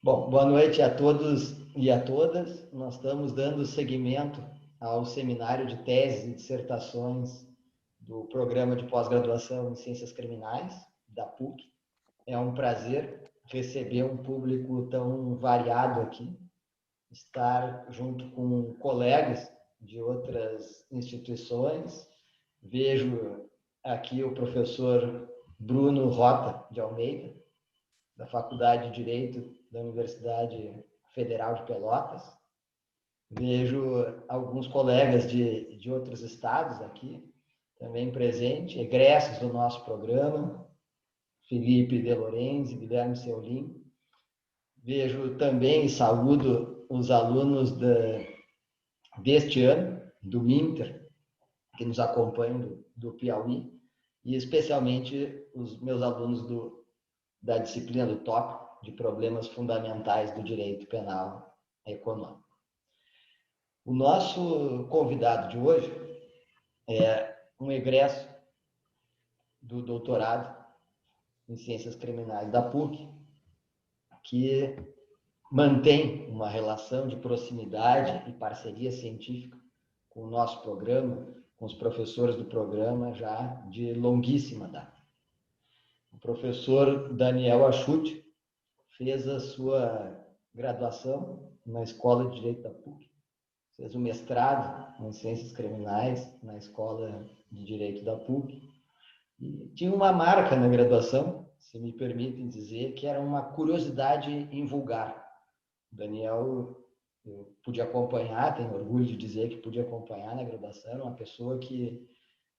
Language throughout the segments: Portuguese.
Bom, boa noite a todos e a todas. Nós estamos dando seguimento ao seminário de teses e dissertações do programa de pós-graduação em Ciências Criminais, da PUC. É um prazer receber um público tão variado aqui, estar junto com colegas de outras instituições. Vejo aqui o professor Bruno Rota de Almeida, da Faculdade de Direito da Universidade Federal de Pelotas. Vejo alguns colegas de outros estados aqui, também presentes, egressos do nosso programa, Felipe De Lorenzi, Guilherme Seulin. Vejo também e saúdo os alunos deste ano, do Minter, que nos acompanham do Piauí, e especialmente os meus alunos da disciplina do tópico de problemas fundamentais do direito penal econômico. O nosso convidado de hoje é um egresso do doutorado em Ciências Criminais da PUC, que mantém uma relação de proximidade e parceria científica com o nosso programa, com os professores do programa já de longuíssima data. O professor Daniel Achuti fez a sua graduação na Escola de Direito da PUC, fez o mestrado em Ciências Criminais na Escola de Direito da PUC e tinha uma marca na graduação, se me permitem dizer, que era uma curiosidade em vulgar. O Daniel, eu pude acompanhar, tenho orgulho de dizer que pude acompanhar na graduação, era uma pessoa que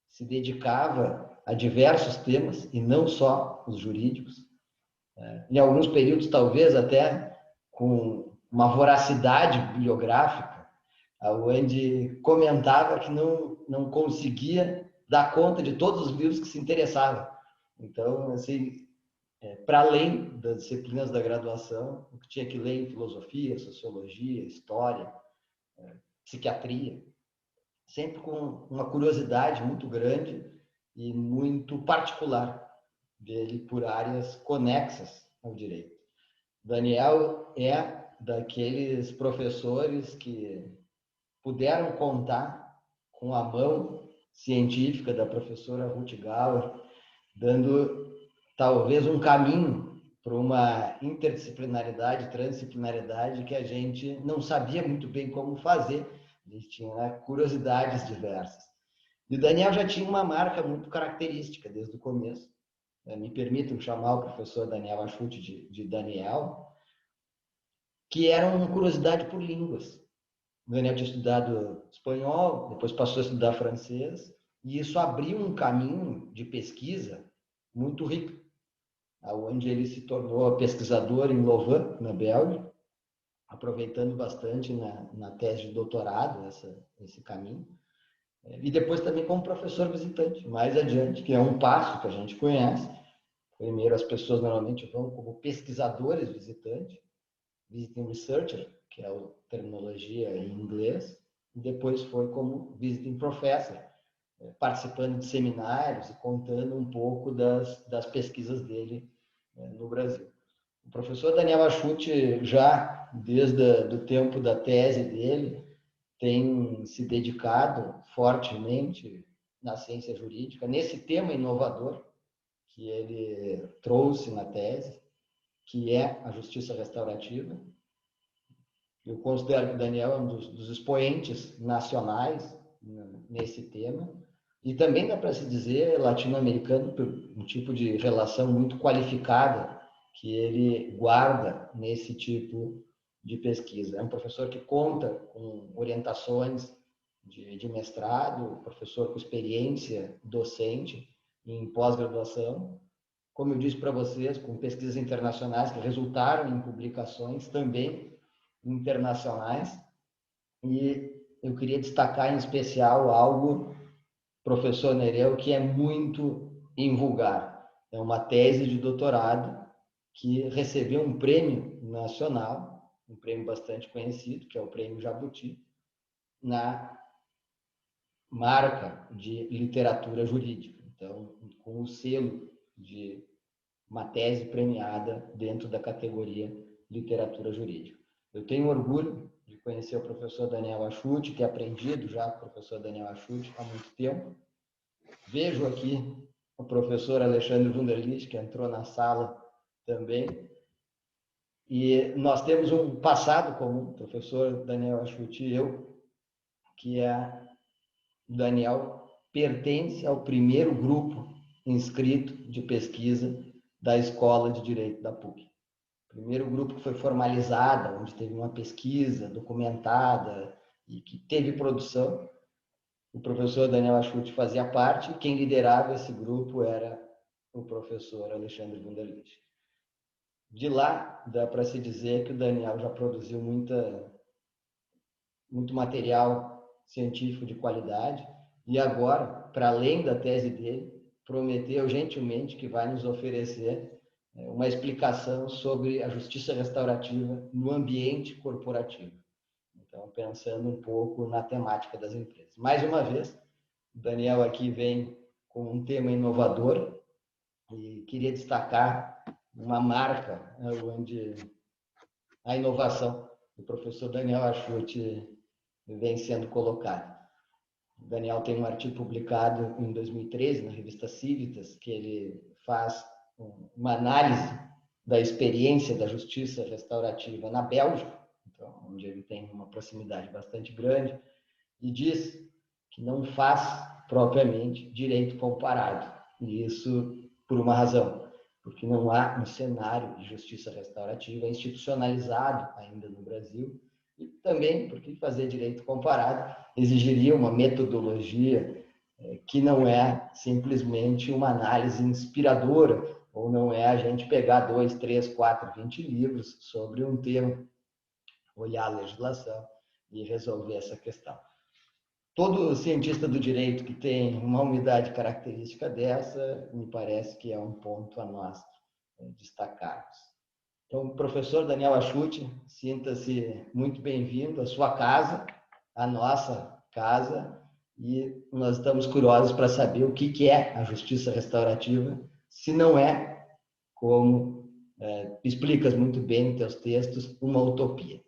se dedicava a diversos temas e não só os jurídicos, em alguns períodos talvez até com uma voracidade bibliográfica, onde comentava que não conseguia dar conta de todos os livros que se interessavam. Então, assim, para além das disciplinas da graduação, o que tinha que ler em filosofia, sociologia, história, psiquiatria, sempre com uma curiosidade muito grande e muito particular dele por áreas conexas ao direito. Daniel é daqueles professores que puderam contar com a mão científica da professora Ruth Gauer, dando talvez um caminho para uma interdisciplinaridade, transdisciplinaridade que a gente não sabia muito bem como fazer. A gente tinha curiosidades diversas. E o Daniel já tinha uma marca muito característica desde o começo. Me permitam chamar o professor Daniel Achuti de Daniel, que era uma curiosidade por línguas. O Daniel tinha estudado espanhol, depois passou a estudar francês, e isso abriu um caminho de pesquisa muito rico, onde ele se tornou pesquisador em Louvain, na Bélgica, aproveitando bastante na tese de doutorado esse caminho. E depois também como professor visitante, mais adiante, que é um passo que a gente conhece. Primeiro, as pessoas normalmente vão como pesquisadores visitantes, visiting researcher, que é a terminologia em inglês, e depois foi como visiting professor, participando de seminários e contando um pouco das pesquisas dele no Brasil. O professor Daniel Achuti, já desde o tempo da tese dele, tem se dedicado fortemente na ciência jurídica, nesse tema inovador que ele trouxe na tese, que é a justiça restaurativa. Eu considero que o Daniel é um dos expoentes nacionais nesse tema, e também dá para se dizer latino-americano por um tipo de relação muito qualificada que ele guarda nesse tipo de pesquisa. É um professor que conta com orientações de mestrado, professor com experiência docente em pós-graduação, como eu disse para vocês, com pesquisas internacionais que resultaram em publicações também internacionais. E eu queria destacar em especial algo, professor Nereu, que é muito invulgar. É uma tese de doutorado que recebeu um prêmio nacional, um prêmio bastante conhecido, que é o Prêmio Jabuti, na marca de literatura jurídica. Então, com o selo de uma tese premiada dentro da categoria literatura jurídica. Eu tenho orgulho de conhecer o professor Daniel Achuti, ter aprendido já com o professor Daniel Achuti há muito tempo. Vejo aqui o professor Alexandre Wunderlich, que entrou na sala também. E nós temos um passado comum, o professor Daniel Achuti e eu, que é o Daniel pertence ao primeiro grupo inscrito de pesquisa da Escola de Direito da PUC. O primeiro grupo que foi formalizado, onde teve uma pesquisa documentada e que teve produção. O professor Daniel Achuti fazia parte, e quem liderava esse grupo era o professor Alexandre Wunderlich. De lá, dá para se dizer que o Daniel já produziu muito material científico de qualidade e agora, para além da tese dele, prometeu gentilmente que vai nos oferecer uma explicação sobre a justiça restaurativa no ambiente corporativo. Então, pensando um pouco na temática das empresas. Mais uma vez, o Daniel aqui vem com um tema inovador e queria destacar uma marca onde a inovação do professor Daniel Achuti vem sendo colocada. O Daniel tem um artigo publicado em 2013 na revista Civitas, que ele faz uma análise da experiência da justiça restaurativa na Bélgica, então, onde ele tem uma proximidade bastante grande, e diz que não faz propriamente direito comparado. E isso por uma razão, porque não há um cenário de justiça restaurativa institucionalizado ainda no Brasil, e também porque fazer direito comparado exigiria uma metodologia que não é simplesmente uma análise inspiradora, ou não é a gente pegar 2, 3, 4, 20 livros sobre um tema, olhar a legislação e resolver essa questão. Todo cientista do direito que tem uma unidade característica dessa, me parece que é um ponto a nós destacarmos. Então, professor Daniel Achuti, sinta-se muito bem-vindo à sua casa, à nossa casa, e nós estamos curiosos para saber o que é a justiça restaurativa, se não é, como explicas muito bem em teus textos, uma utopia.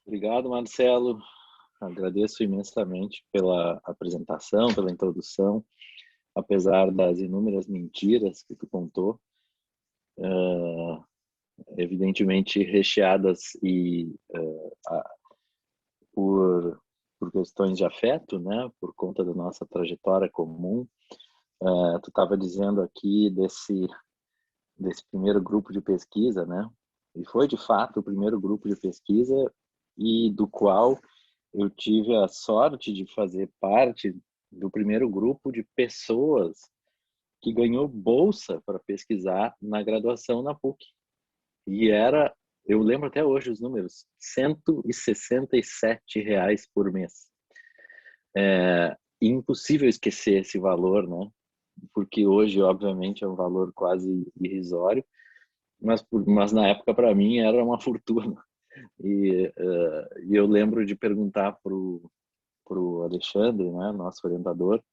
Obrigado, Marcelo. Agradeço imensamente pela apresentação, pela introdução, apesar das inúmeras mentiras que tu contou, evidentemente recheadas e por questões de afeto, né, por conta da nossa trajetória comum. Tu estava dizendo aqui desse primeiro grupo de pesquisa, né, e foi de fato o primeiro grupo de pesquisa e do qual eu tive a sorte de fazer parte do primeiro grupo de pessoas que ganhou bolsa para pesquisar na graduação na PUC. E eu lembro até hoje os números, R$167 por mês. Impossível esquecer esse valor, né? Porque hoje, obviamente, é um valor quase irrisório, mas na época, para mim, era uma fortuna. E eu lembro de perguntar pro Alexandre, né, nosso orientador,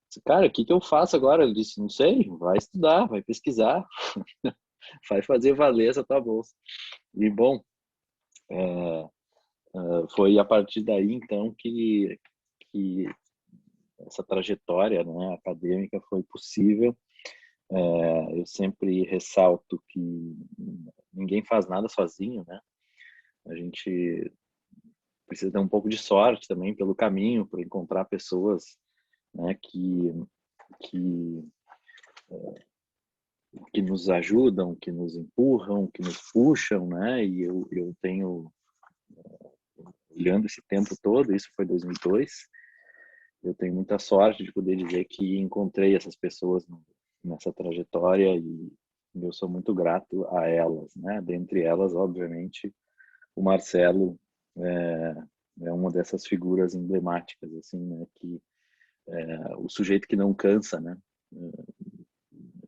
disse, cara, o que eu faço agora? Ele disse, não sei, vai estudar, vai pesquisar, vai fazer valer essa tua bolsa. E, bom, foi a partir daí, então, que essa trajetória, né, acadêmica foi possível. Eu sempre ressalto que ninguém faz nada sozinho, né? A gente precisa ter um pouco de sorte também pelo caminho, para encontrar pessoas, né, que nos ajudam, que nos empurram, que nos puxam, né? E eu tenho, olhando esse tempo todo, isso foi 2002, eu tenho muita sorte de poder dizer que encontrei essas pessoas nessa trajetória e eu sou muito grato a elas, né? Dentre elas, obviamente, o Marcelo é uma dessas figuras emblemáticas, assim, né? Que o sujeito que não cansa, né?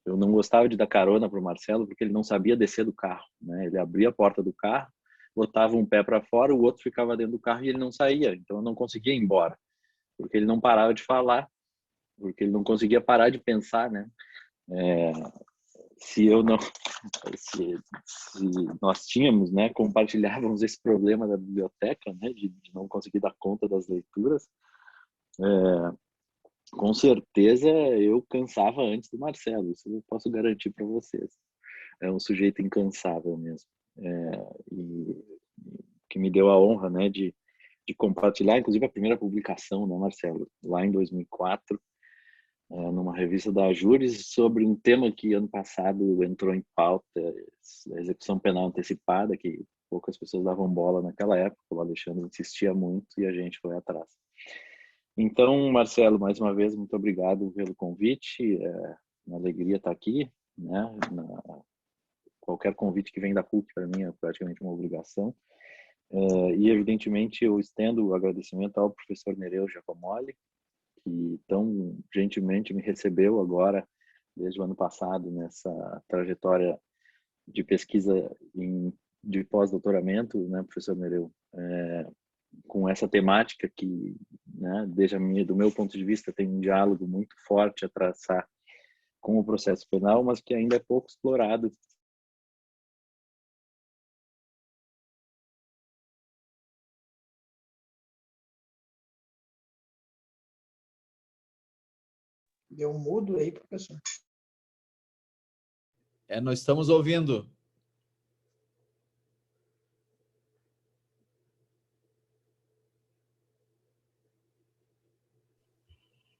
Eu não gostava de dar carona para o Marcelo porque ele não sabia descer do carro, né? Ele abria a porta do carro, botava um pé para fora, o outro ficava dentro do carro e ele não saía. Então eu não conseguia ir embora, porque ele não parava de falar, porque ele não conseguia parar de pensar, né? se eu não, se nós tínhamos, né, compartilhávamos esse problema da biblioteca, né, de não conseguir dar conta das leituras, com certeza eu cansava antes do Marcelo, isso eu posso garantir para vocês. É um sujeito incansável mesmo. E que me deu a honra, né, de compartilhar, inclusive a primeira publicação, né, Marcelo, lá em 2004, numa revista da Júris, sobre um tema que ano passado entrou em pauta, a execução penal antecipada, que poucas pessoas davam bola naquela época, o Alexandre insistia muito e a gente foi atrás. Então, Marcelo, mais uma vez, muito obrigado pelo convite, uma alegria estar aqui, né, qualquer convite que vem da PUC para mim é praticamente uma obrigação. E, evidentemente, eu estendo o agradecimento ao professor Nereu Giacomoli, que tão gentilmente me recebeu agora, desde o ano passado, nessa trajetória de pesquisa de pós-doutoramento, né, professor Nereu, com essa temática que, né, do meu ponto de vista, tem um diálogo muito forte a traçar com o processo penal, mas que ainda é pouco explorado. Deu um mudo aí, professor. Nós estamos ouvindo.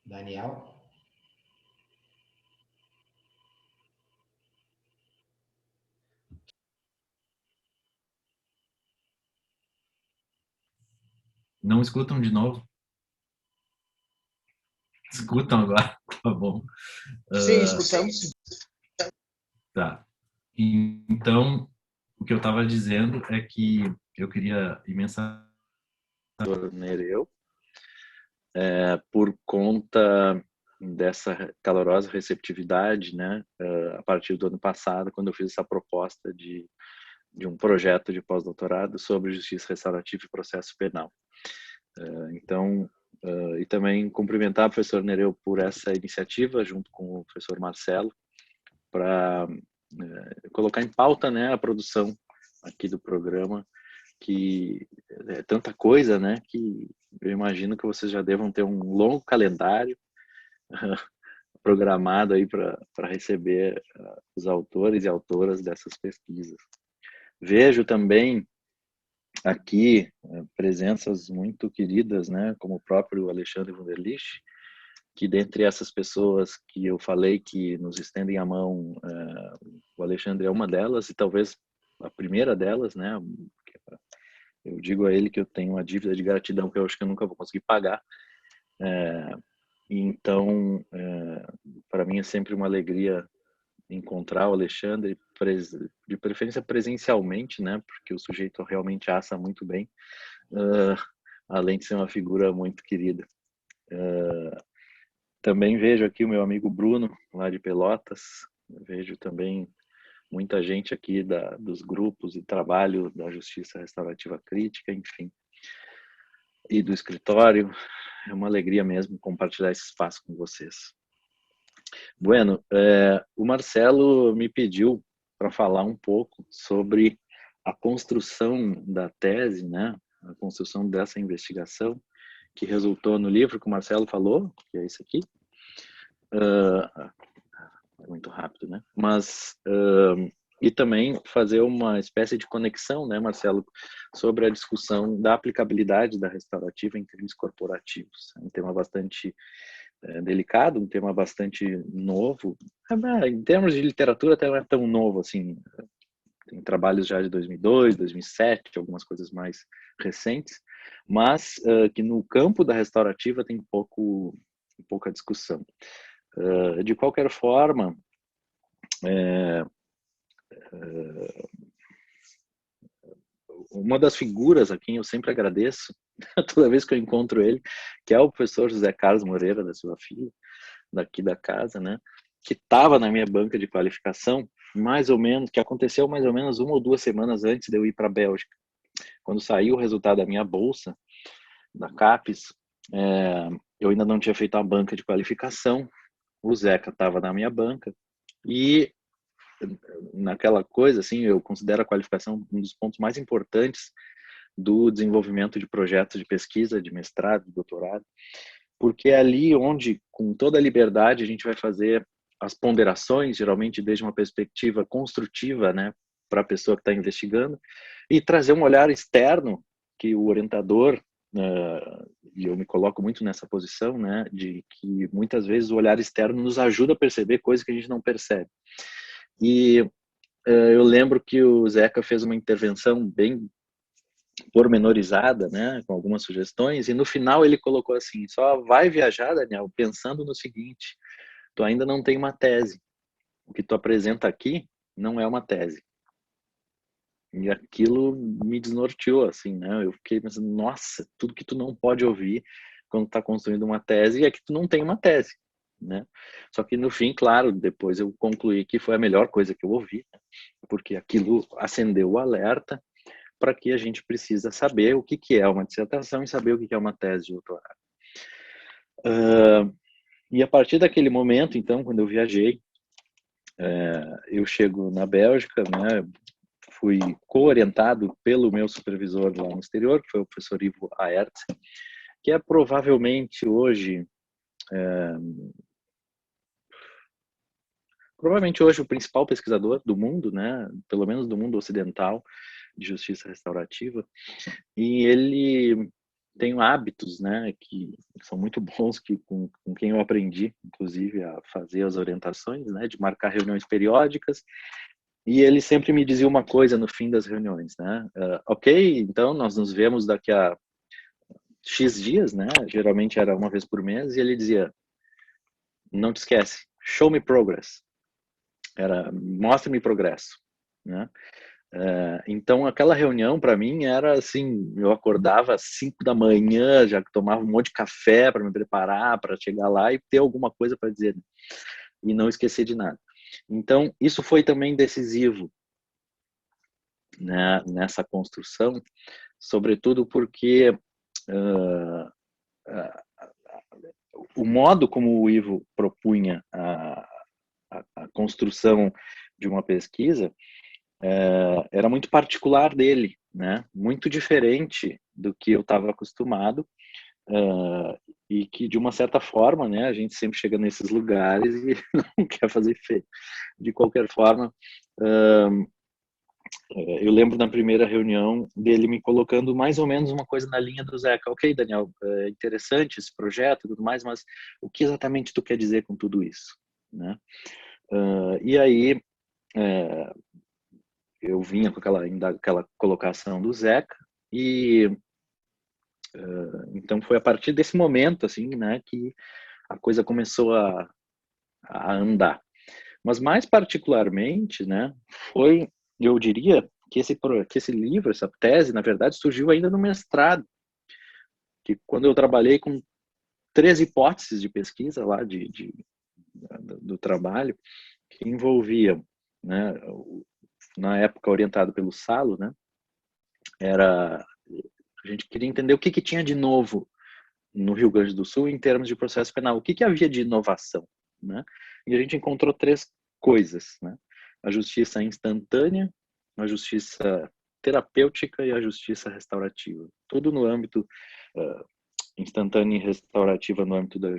Daniel? Não escutam de novo? Escutam agora? Tá bom. Sim, escutamos. Tá. Então, o que eu estava dizendo é que eu queria imensamente Nereu, por conta dessa calorosa receptividade, né, a partir do ano passado, quando eu fiz essa proposta de um projeto de pós-doutorado sobre justiça restaurativa e processo penal. Então, e também cumprimentar o professor Nereu por essa iniciativa, junto com o professor Marcelo, para colocar em pauta, né, a produção aqui do programa, que é tanta coisa, né, que eu imagino que vocês já devam ter um longo calendário programado aí para receber os autores e autoras dessas pesquisas. Vejo também aqui presenças muito queridas, né, como o próprio Alexandre Wunderlich, que dentre essas pessoas que eu falei que nos estendem a mão, o Alexandre é uma delas e talvez a primeira delas, né? Eu digo a ele que eu tenho uma dívida de gratidão que eu acho que eu nunca vou conseguir pagar. Então, para mim é sempre uma alegria encontrar o Alexandre, de preferência presencialmente, né? Porque o sujeito realmente assa muito bem, além de ser uma figura muito querida. Também vejo aqui o meu amigo Bruno, lá de Pelotas. Vejo também muita gente aqui dos grupos de trabalho da Justiça Restaurativa Crítica, enfim, e do escritório. É uma alegria mesmo compartilhar esse espaço com vocês. Bueno, o Marcelo me pediu para falar um pouco sobre a construção da tese, né? A construção dessa investigação, que resultou no livro que o Marcelo falou, que é esse aqui. É muito rápido, né? Mas e também fazer uma espécie de conexão, né, Marcelo, sobre a discussão da aplicabilidade da restaurativa em crimes corporativos. É um tema bastante delicado, um tema bastante novo. Em termos de literatura até não é tão novo assim. Tem trabalhos já de 2002, 2007, algumas coisas mais recentes, mas que no campo da restaurativa tem pouca discussão. De qualquer forma, uma das figuras a quem eu sempre agradeço, toda vez que eu encontro ele, que é o professor José Carlos Moreira da Silva Filho, daqui da casa, né, que estava na minha banca de qualificação, mais ou menos, que aconteceu mais ou menos 1 ou 2 semanas antes de eu ir para a Bélgica. Quando saiu o resultado da minha bolsa, da CAPES, eu ainda não tinha feito a banca de qualificação, o Zeca estava na minha banca, e naquela coisa, assim, eu considero a qualificação um dos pontos mais importantes do desenvolvimento de projetos de pesquisa, de mestrado, de doutorado, porque é ali onde, com toda a liberdade, a gente vai fazer as ponderações, geralmente desde uma perspectiva construtiva, né, para a pessoa que está investigando, e trazer um olhar externo que o orientador, e eu me coloco muito nessa posição, né, de que muitas vezes o olhar externo nos ajuda a perceber coisas que a gente não percebe. E eu lembro que o Zeca fez uma intervenção bem pormenorizada, né, com algumas sugestões, e no final ele colocou assim: só vai viajar, Daniel, pensando no seguinte: tu ainda não tem uma tese. O que tu apresenta aqui não é uma tese. E aquilo me desnorteou, assim, né? Eu fiquei pensando, nossa, tudo que tu não pode ouvir quando tá construindo uma tese é que tu não tem uma tese, né? Só que no fim, claro, depois eu concluí que foi a melhor coisa que eu ouvi, né? Porque aquilo acendeu o alerta para que a gente precisa saber o que é uma dissertação e saber o que é uma tese de doutorado. E a partir daquele momento, então, quando eu viajei, eu chego na Bélgica, né? Fui co-orientado pelo meu supervisor lá no exterior, que foi o professor Ivo Aerts, que é provavelmente hoje o principal pesquisador do mundo, né? Pelo menos do mundo ocidental, de justiça restaurativa. E ele tem hábitos, né, que são muito bons, que com quem eu aprendi, inclusive, a fazer as orientações, né, de marcar reuniões periódicas. E ele sempre me dizia uma coisa no fim das reuniões, né? Ok, então nós nos vemos daqui a X dias, né? Geralmente era uma vez por mês, e ele dizia: não te esquece, show me progress. Era mostra-me progresso, né? Então aquela reunião para mim era assim: eu acordava às 5 da manhã, já tomava um monte de café para me preparar para chegar lá e ter alguma coisa para dizer, e não esquecer de nada. Então isso foi também decisivo, né, nessa construção, sobretudo porque o modo como o Ivo propunha a construção de uma pesquisa era muito particular dele, né? Muito diferente do que eu estava acostumado, e que, de uma certa forma, né, a gente sempre chega nesses lugares e não quer fazer feio. De qualquer forma, eu lembro na primeira reunião dele me colocando mais ou menos uma coisa na linha do Zeca. Ok, Daniel, é interessante esse projeto e tudo mais, mas o que exatamente tu quer dizer com tudo isso, né? E aí eu vinha com aquela colocação do Zeca, e então foi a partir desse momento, assim, né, que a coisa começou a andar. Mas mais particularmente, né, eu diria que esse livro, essa tese, na verdade, surgiu ainda no mestrado, que quando eu trabalhei com 3 hipóteses de pesquisa lá do trabalho, que envolviam, né, na época orientado pelo Salo, né, a gente queria entender o que tinha de novo no Rio Grande do Sul em termos de processo penal, o que havia de inovação, né? E a gente encontrou 3 coisas, né? A justiça instantânea, a justiça terapêutica e a justiça restaurativa. Tudo no âmbito instantânea e restaurativa no âmbito da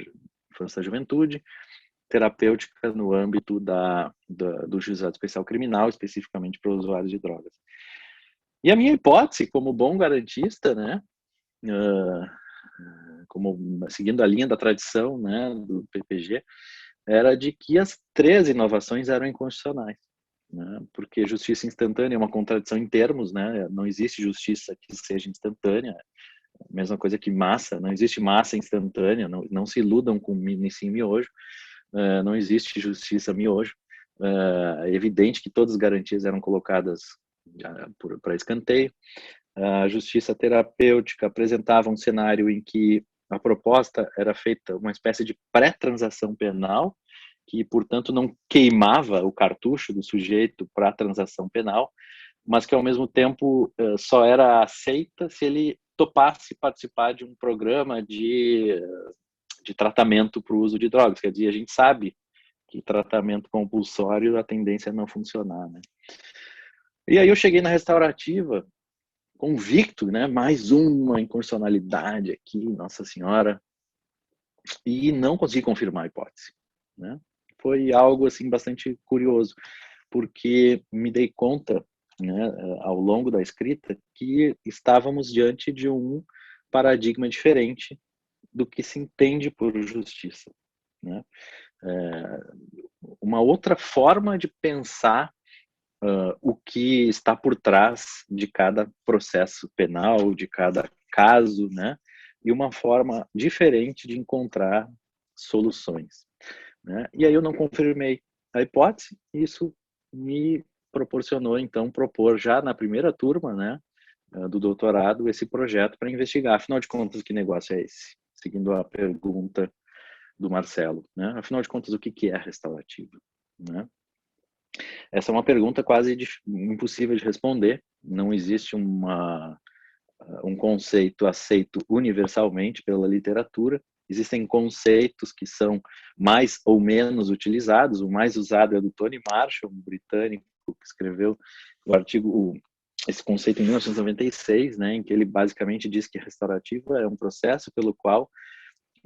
infância e juventude, terapêutica no âmbito do juizado especial criminal, especificamente para usuários de drogas. E a minha hipótese, como bom garantista, né, como seguindo a linha da tradição, né, do PPG, era de que as 3 inovações eram inconstitucionais, né, porque justiça instantânea é uma contradição em termos, né, não existe justiça que seja instantânea, mesma coisa que massa, não existe massa instantânea, não se iludam com sim miojo, não existe justiça miojo. É evidente que todas as garantias eram colocadas para escanteio. A justiça terapêutica apresentava um cenário em que a proposta era feita uma espécie de pré-transação penal, que, portanto, não queimava o cartucho do sujeito para a transação penal, mas que, ao mesmo tempo, só era aceita se ele topasse participar de um programa de tratamento para o uso de drogas. Quer dizer, a gente sabe que tratamento compulsório a tendência é não funcionar, né? E aí eu cheguei na restaurativa convicto, né? Mais uma inconstitucionalidade aqui, Nossa Senhora, e não consegui confirmar a hipótese, né? Foi algo assim bastante curioso, porque me dei conta, né, ao longo da escrita, que estávamos diante de um paradigma diferente do que se entende por justiça, né? Uma outra forma de pensar o que está por trás de cada processo penal, de cada caso, né? E uma forma diferente de encontrar soluções, né? E aí eu não confirmei a hipótese, e isso me proporcionou, então, propor já na primeira turma, né, do doutorado, esse projeto para investigar. Afinal de contas, que negócio é esse? Seguindo a pergunta do Marcelo, né? Afinal de contas, o que é restaurativo, né? Essa é uma pergunta quase impossível de responder. Não existe um conceito aceito universalmente pela literatura. Existem conceitos que são mais ou menos utilizados. O mais usado é do Tony Marshall, um britânico que escreveu esse conceito em 1996, né, em que ele basicamente diz que restaurativa é um processo pelo qual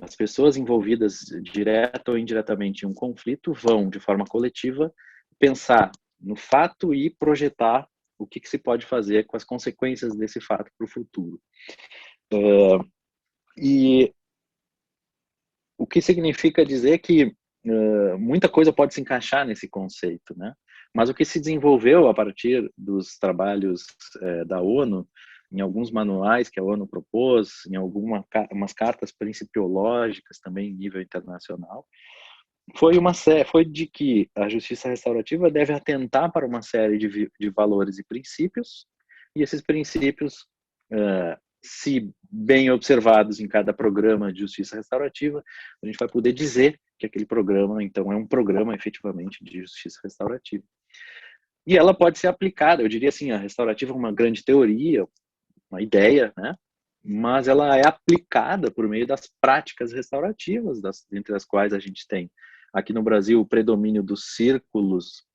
as pessoas envolvidas direta ou indiretamente em um conflito vão, de forma coletiva, pensar no fato e projetar o que se pode fazer com as consequências desse fato para o futuro. E o que significa dizer que muita coisa pode se encaixar nesse conceito, né? Mas o que se desenvolveu a partir dos trabalhos da ONU, em alguns manuais que a ONU propôs, em umas cartas principiológicas também em nível internacional, foi de que a justiça restaurativa deve atentar para uma série de valores e princípios, e esses princípios, se bem observados em cada programa de justiça restaurativa, a gente vai poder dizer que aquele programa, então, é um programa efetivamente de justiça restaurativa. E ela pode ser aplicada, eu diria assim, a restaurativa é uma grande teoria, uma ideia, né? Mas ela é aplicada por meio das práticas restaurativas, entre as quais a gente tem aqui no Brasil o predomínio dos círculos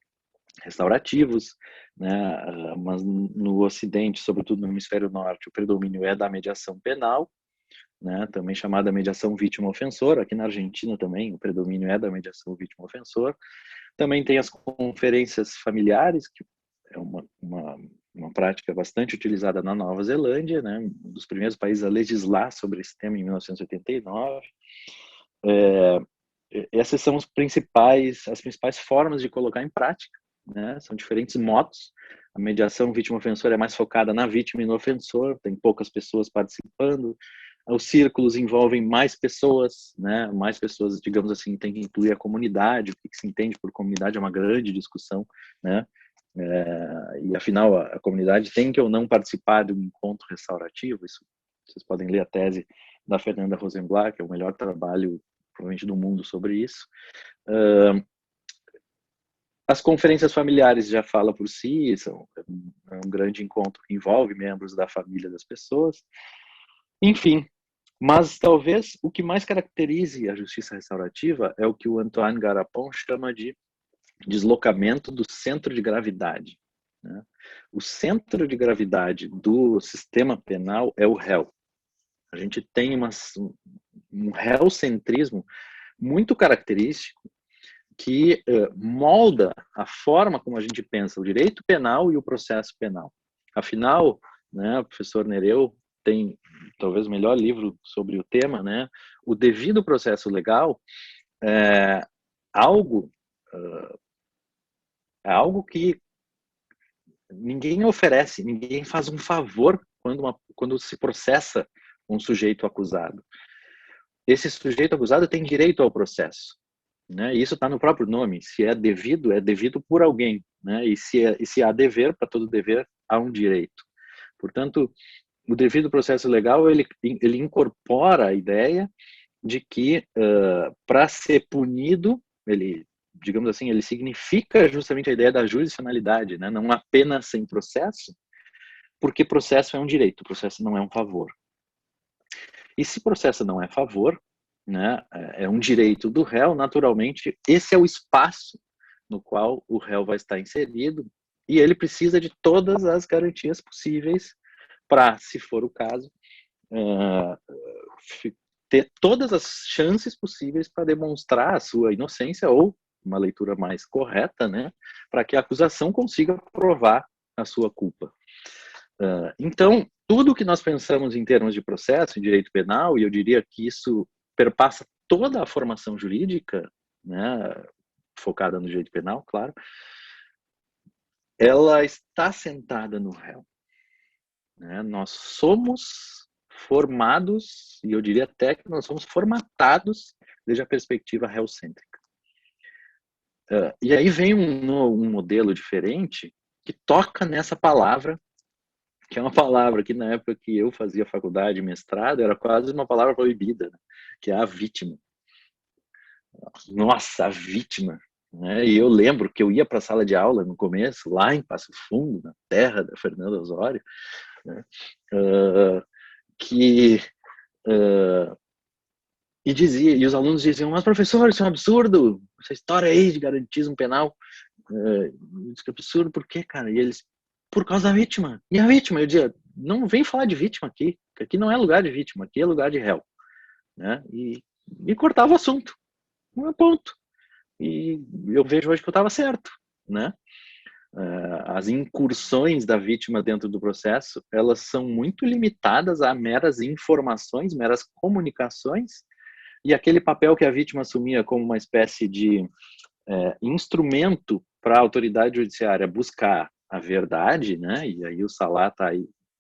restaurativos, né? Mas no Ocidente, sobretudo no hemisfério norte, o predomínio é da mediação penal, né? Também chamada mediação vítima-ofensor. Aqui na Argentina também o predomínio é da mediação vítima-ofensor. Também tem as conferências familiares, que é uma prática bastante utilizada na Nova Zelândia, né? Um dos primeiros países a legislar sobre esse tema em 1989. Essas são as principais formas de colocar em prática, né? São diferentes modos. A mediação vítima-ofensor é mais focada na vítima e no ofensor, tem poucas pessoas participando. Os círculos envolvem mais pessoas, né? Mais pessoas, digamos assim, tem que incluir a comunidade. O que se entende por comunidade é uma grande discussão, né? E afinal, a comunidade tem que ou não participar de um encontro restaurativo. Isso, vocês podem ler a tese da Fernanda Rosenblatt, que é o melhor trabalho provavelmente do mundo sobre isso. As conferências familiares já falam por si, é um grande encontro que envolve membros da família das pessoas. Enfim, mas talvez o que mais caracterize a justiça restaurativa é o que o Antoine Garapon chama de deslocamento do centro de gravidade, né? O centro de gravidade do sistema penal é o réu. A gente tem um réu-centrismo muito característico que molda a forma como a gente pensa o direito penal e o processo penal. Afinal, né, o professor Nereu tem talvez o melhor livro sobre o tema, né? O devido processo legal é algo que ninguém oferece, ninguém faz um favor quando se processa um sujeito acusado. Esse sujeito acusado tem direito ao processo, né? E isso está no próprio nome. Se é devido por alguém, né? E se há dever, para todo dever há um direito. Portanto, o devido processo legal ele incorpora a ideia de que para ser punido, digamos assim, ele significa justamente a ideia da jurisdicionalidade, né? Não há pena sem processo, porque processo é um direito, processo não é um favor. E se processo não é favor, né, é um direito do réu, naturalmente, esse é o espaço no qual o réu vai estar inserido e ele precisa de todas as garantias possíveis para, se for o caso, ter todas as chances possíveis para demonstrar a sua inocência ou uma leitura mais correta, né, para que a acusação consiga provar a sua culpa. Então, tudo que nós pensamos em termos de processo, em direito penal, e eu diria que isso perpassa toda a formação jurídica, né, focada no direito penal, claro, ela está sentada no réu. Né? Nós somos formados, e eu diria até que nós somos formatados desde a perspectiva réu-cêntrica. E aí vem um modelo diferente que toca nessa palavra, que é uma palavra que na época que eu fazia faculdade, mestrado, era quase uma palavra proibida, né? Que é a vítima. Nossa, a vítima. Né? E eu lembro que eu ia para a sala de aula no começo, lá em Passo Fundo, na terra da Fernanda Osório, né? E os alunos diziam, mas professor, isso é um absurdo, essa história aí de garantismo penal, isso é absurdo, por quê, cara? E eles, por causa da vítima. E a vítima? Eu dizia, não vem falar de vítima aqui, que aqui não é lugar de vítima, aqui é lugar de réu. Né? E cortava o assunto, um ponto. E eu vejo hoje que eu estava certo, né? As incursões da vítima dentro do processo, elas são muito limitadas a meras informações, meras comunicações, e aquele papel que a vítima assumia como uma espécie de instrumento para a autoridade judiciária buscar a verdade, né? E aí o Salah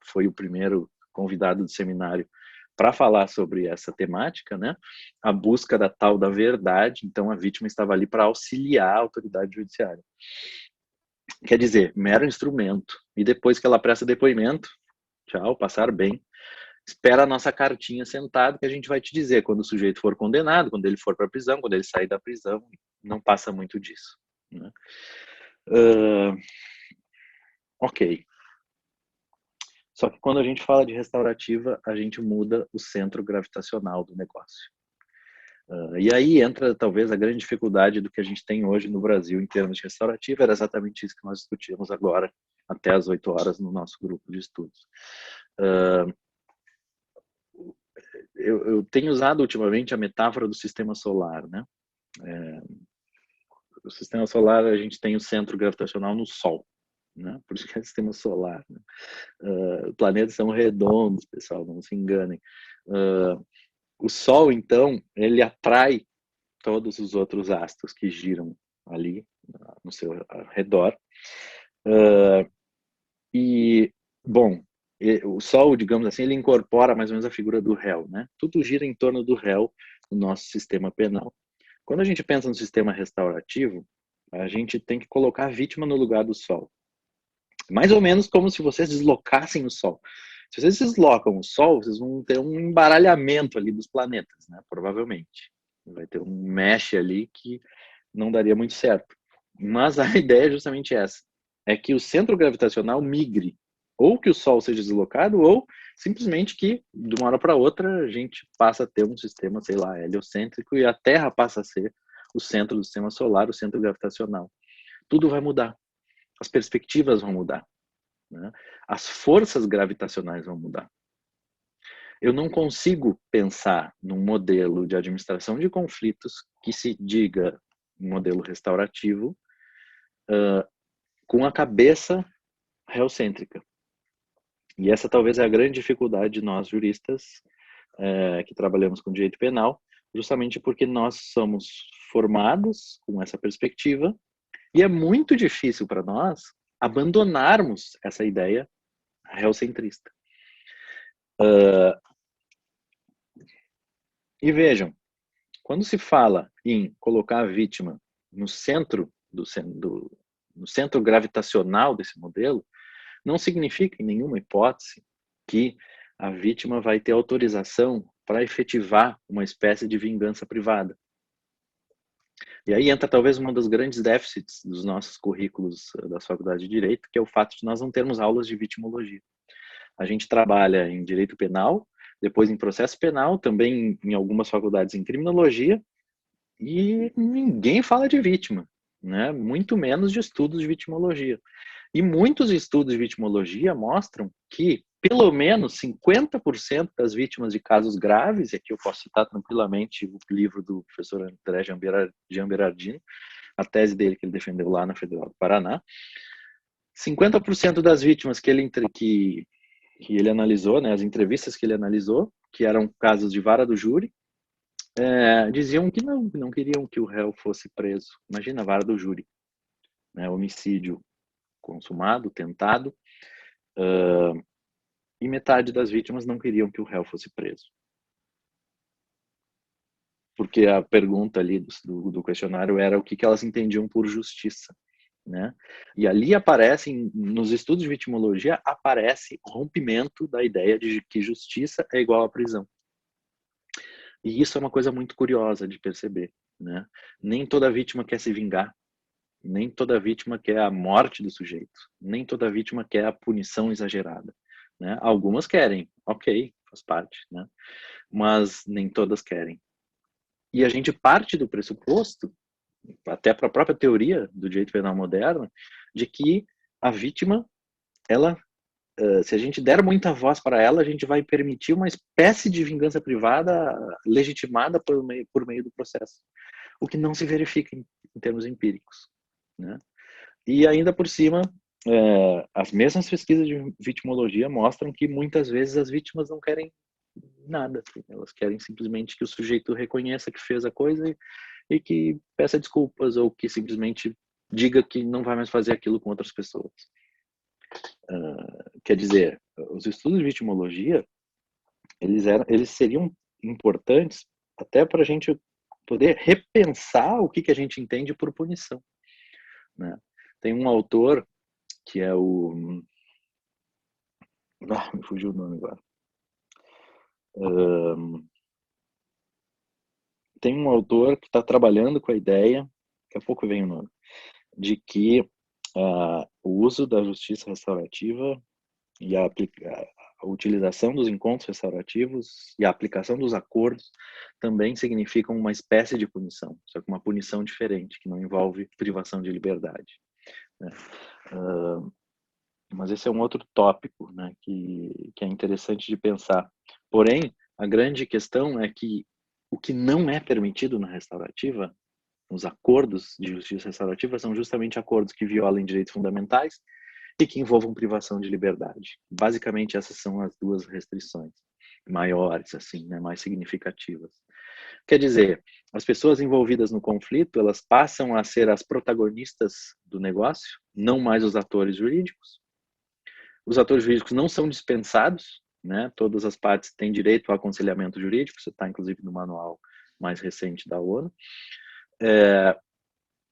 foi o primeiro convidado do seminário para falar sobre essa temática, né? A busca da tal da verdade. Então a vítima estava ali para auxiliar a autoridade judiciária. Quer dizer, mero instrumento. E depois que ela presta depoimento, tchau, passar bem. Espera a nossa cartinha sentado que a gente vai te dizer quando o sujeito for condenado, quando ele for para a prisão, quando ele sair da prisão. Não passa muito disso. Né? Ok. Só que quando a gente fala de restaurativa, a gente muda o centro gravitacional do negócio. E aí entra talvez a grande dificuldade do que a gente tem hoje no Brasil em termos de restaurativa, era exatamente isso que nós discutimos agora, até às 8 horas no nosso grupo de estudos. Eu tenho usado ultimamente a metáfora do sistema solar, né? O sistema solar, a gente tem o centro gravitacional no Sol, né? Por isso que é sistema solar. Né? Planetas são redondos, pessoal, não se enganem. O Sol, então, ele atrai todos os outros astros que giram ali no seu redor. E, bom, o Sol, digamos assim, ele incorpora mais ou menos a figura do réu, né? Tudo gira em torno do réu no nosso sistema penal. Quando a gente pensa no sistema restaurativo, a gente tem que colocar a vítima no lugar do Sol. Mais ou menos como se vocês deslocassem o Sol. Se vocês deslocam o Sol, vocês vão ter um embaralhamento ali dos planetas, né? Provavelmente. Vai ter um mesh ali que não daria muito certo. Mas a ideia é justamente essa. É que o centro gravitacional migre. Ou que o Sol seja deslocado, ou simplesmente que, de uma hora para outra, a gente passa a ter um sistema, sei lá, heliocêntrico e a Terra passa a ser o centro do sistema solar, o centro gravitacional. Tudo vai mudar. As perspectivas vão mudar. Né? As forças gravitacionais vão mudar. Eu não consigo pensar num modelo de administração de conflitos que se diga um modelo restaurativo com a cabeça réu-cêntrica. E essa talvez é a grande dificuldade de nós juristas que trabalhamos com direito penal, justamente porque nós somos formados com essa perspectiva e é muito difícil para nós abandonarmos essa ideia réu-centrista. E vejam, quando se fala em colocar a vítima no centro no centro gravitacional desse modelo, não significa em nenhuma hipótese que a vítima vai ter autorização para efetivar uma espécie de vingança privada. E aí entra talvez um dos grandes déficits dos nossos currículos das faculdades de Direito, que é o fato de nós não termos aulas de vitimologia. A gente trabalha em direito penal, depois em processo penal, também em algumas faculdades em criminologia, e ninguém fala de vítima, né? Muito menos de estudos de vitimologia. E muitos estudos de vitimologia mostram que pelo menos 50% das vítimas de casos graves, e aqui eu posso citar tranquilamente o livro do professor André Jean Berardino, a tese dele que ele defendeu lá na Federal do Paraná, 50% das vítimas que ele analisou, né, as entrevistas que ele analisou, que eram casos de vara do júri, diziam que não queriam que o réu fosse preso. Imagina a vara do júri, né, homicídio consumado, tentado, e metade das vítimas não queriam que o réu fosse preso. Porque a pergunta ali do questionário era o que elas entendiam por justiça, né? E ali aparece, nos estudos de vitimologia, aparece o rompimento da ideia de que justiça é igual à prisão. E isso é uma coisa muito curiosa de perceber, né? Nem toda vítima quer se vingar, nem toda vítima quer a morte do sujeito, nem toda vítima quer a punição exagerada, né? Algumas querem, ok, faz parte, né? Mas nem todas querem. E a gente parte do pressuposto, até para a própria teoria do direito penal moderno, de que a vítima, ela, se a gente der muita voz para ela, a gente vai permitir uma espécie de vingança privada legitimada por meio do processo, o que não se verifica em termos empíricos, né? E ainda por cima, as mesmas pesquisas de vitimologia mostram que muitas vezes as vítimas não querem nada, elas querem simplesmente que o sujeito reconheça que fez a coisa e que peça desculpas, ou que simplesmente diga que não vai mais fazer aquilo com outras pessoas. Quer dizer, os estudos de vitimologia, eles seriam importantes até para a gente poder repensar o que a gente entende por punição, né? Tem um autor que é o... me fugiu o nome agora. Tem um autor que está trabalhando com a ideia, daqui a pouco vem o nome, de que o uso da justiça restaurativa e a utilização dos encontros restaurativos e a aplicação dos acordos também significam uma espécie de punição, só que uma punição diferente, que não envolve privação de liberdade, né? Mas esse é um outro tópico, né, que é interessante de pensar. Porém, a grande questão é que o que não é permitido na restaurativa, os acordos de justiça restaurativa, são justamente acordos que violem direitos fundamentais e que envolvam privação de liberdade. Basicamente, essas são as duas restrições maiores, assim, né, mais significativas. Quer dizer, as pessoas envolvidas no conflito, elas passam a ser as protagonistas do negócio, não mais os atores jurídicos. Os atores jurídicos não são dispensados, né? Todas as partes têm direito ao aconselhamento jurídico, isso está inclusive no manual mais recente da ONU.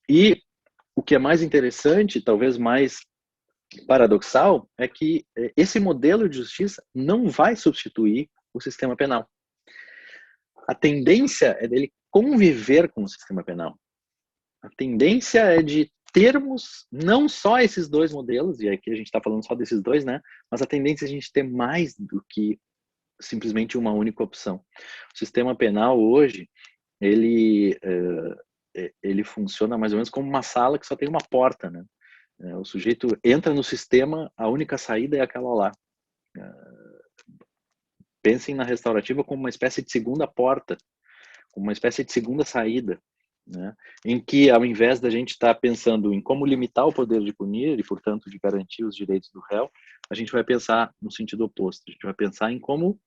E o que é mais interessante, talvez mais paradoxal, é que esse modelo de justiça não vai substituir o sistema penal. A tendência é dele conviver com o sistema penal. A tendência é de termos não só esses dois modelos, e aqui a gente está falando só desses dois, né? Mas a tendência é a gente ter mais do que simplesmente uma única opção. O sistema penal hoje, ele funciona mais ou menos como uma sala que só tem uma porta, né? O sujeito entra no sistema, a única saída é aquela lá. Pensem na restaurativa como uma espécie de segunda porta, como uma espécie de segunda saída, né? Em que, ao invés da gente estar pensando em como limitar o poder de punir e, portanto, de garantir os direitos do réu, a gente vai pensar no sentido oposto. A gente vai pensar em como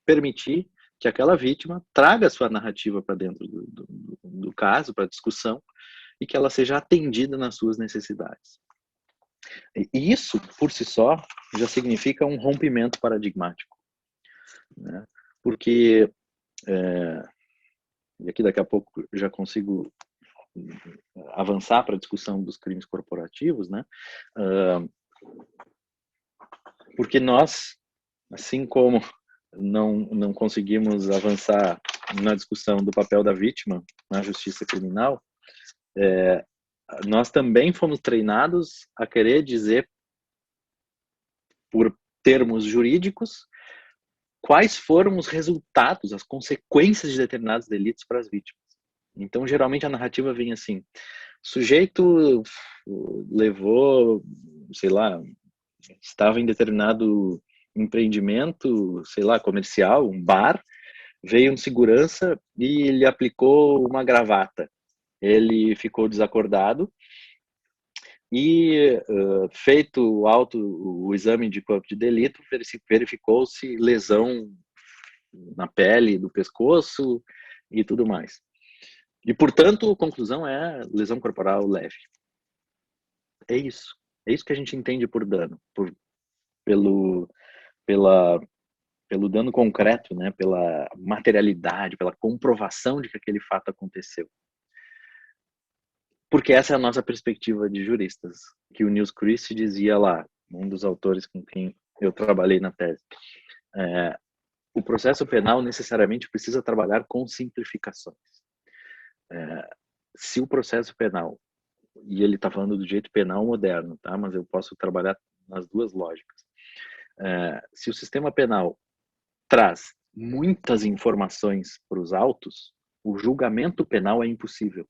permitir que aquela vítima traga a sua narrativa para dentro do caso, para a discussão, e que ela seja atendida nas suas necessidades. E isso, por si só, já significa um rompimento paradigmático, né? Porque, e aqui daqui a pouco já consigo avançar para a discussão dos crimes corporativos, né? Porque nós, assim como não conseguimos avançar na discussão do papel da vítima na justiça criminal, nós também fomos treinados a querer dizer, por termos jurídicos, quais foram os resultados, as consequências de determinados delitos para as vítimas. Então, geralmente, a narrativa vem assim, sujeito levou, sei lá, estava em determinado empreendimento, sei lá, comercial, um bar, veio um segurança e ele aplicou uma gravata. Ele ficou desacordado e, feito o exame de corpo de delito, verificou-se lesão na pele do pescoço e tudo mais. E, portanto, a conclusão é lesão corporal leve. É isso. É isso que a gente entende por dano, pelo dano concreto, né? Pela materialidade, pela comprovação de que aquele fato aconteceu. Porque essa é a nossa perspectiva de juristas, que o Nils Christie dizia lá, um dos autores com quem eu trabalhei na tese. O processo penal necessariamente precisa trabalhar com simplificações. Se o processo penal, e ele está falando do direito penal moderno, tá? Mas eu posso trabalhar nas duas lógicas. Se o sistema penal traz muitas informações para os autos, o julgamento penal é impossível.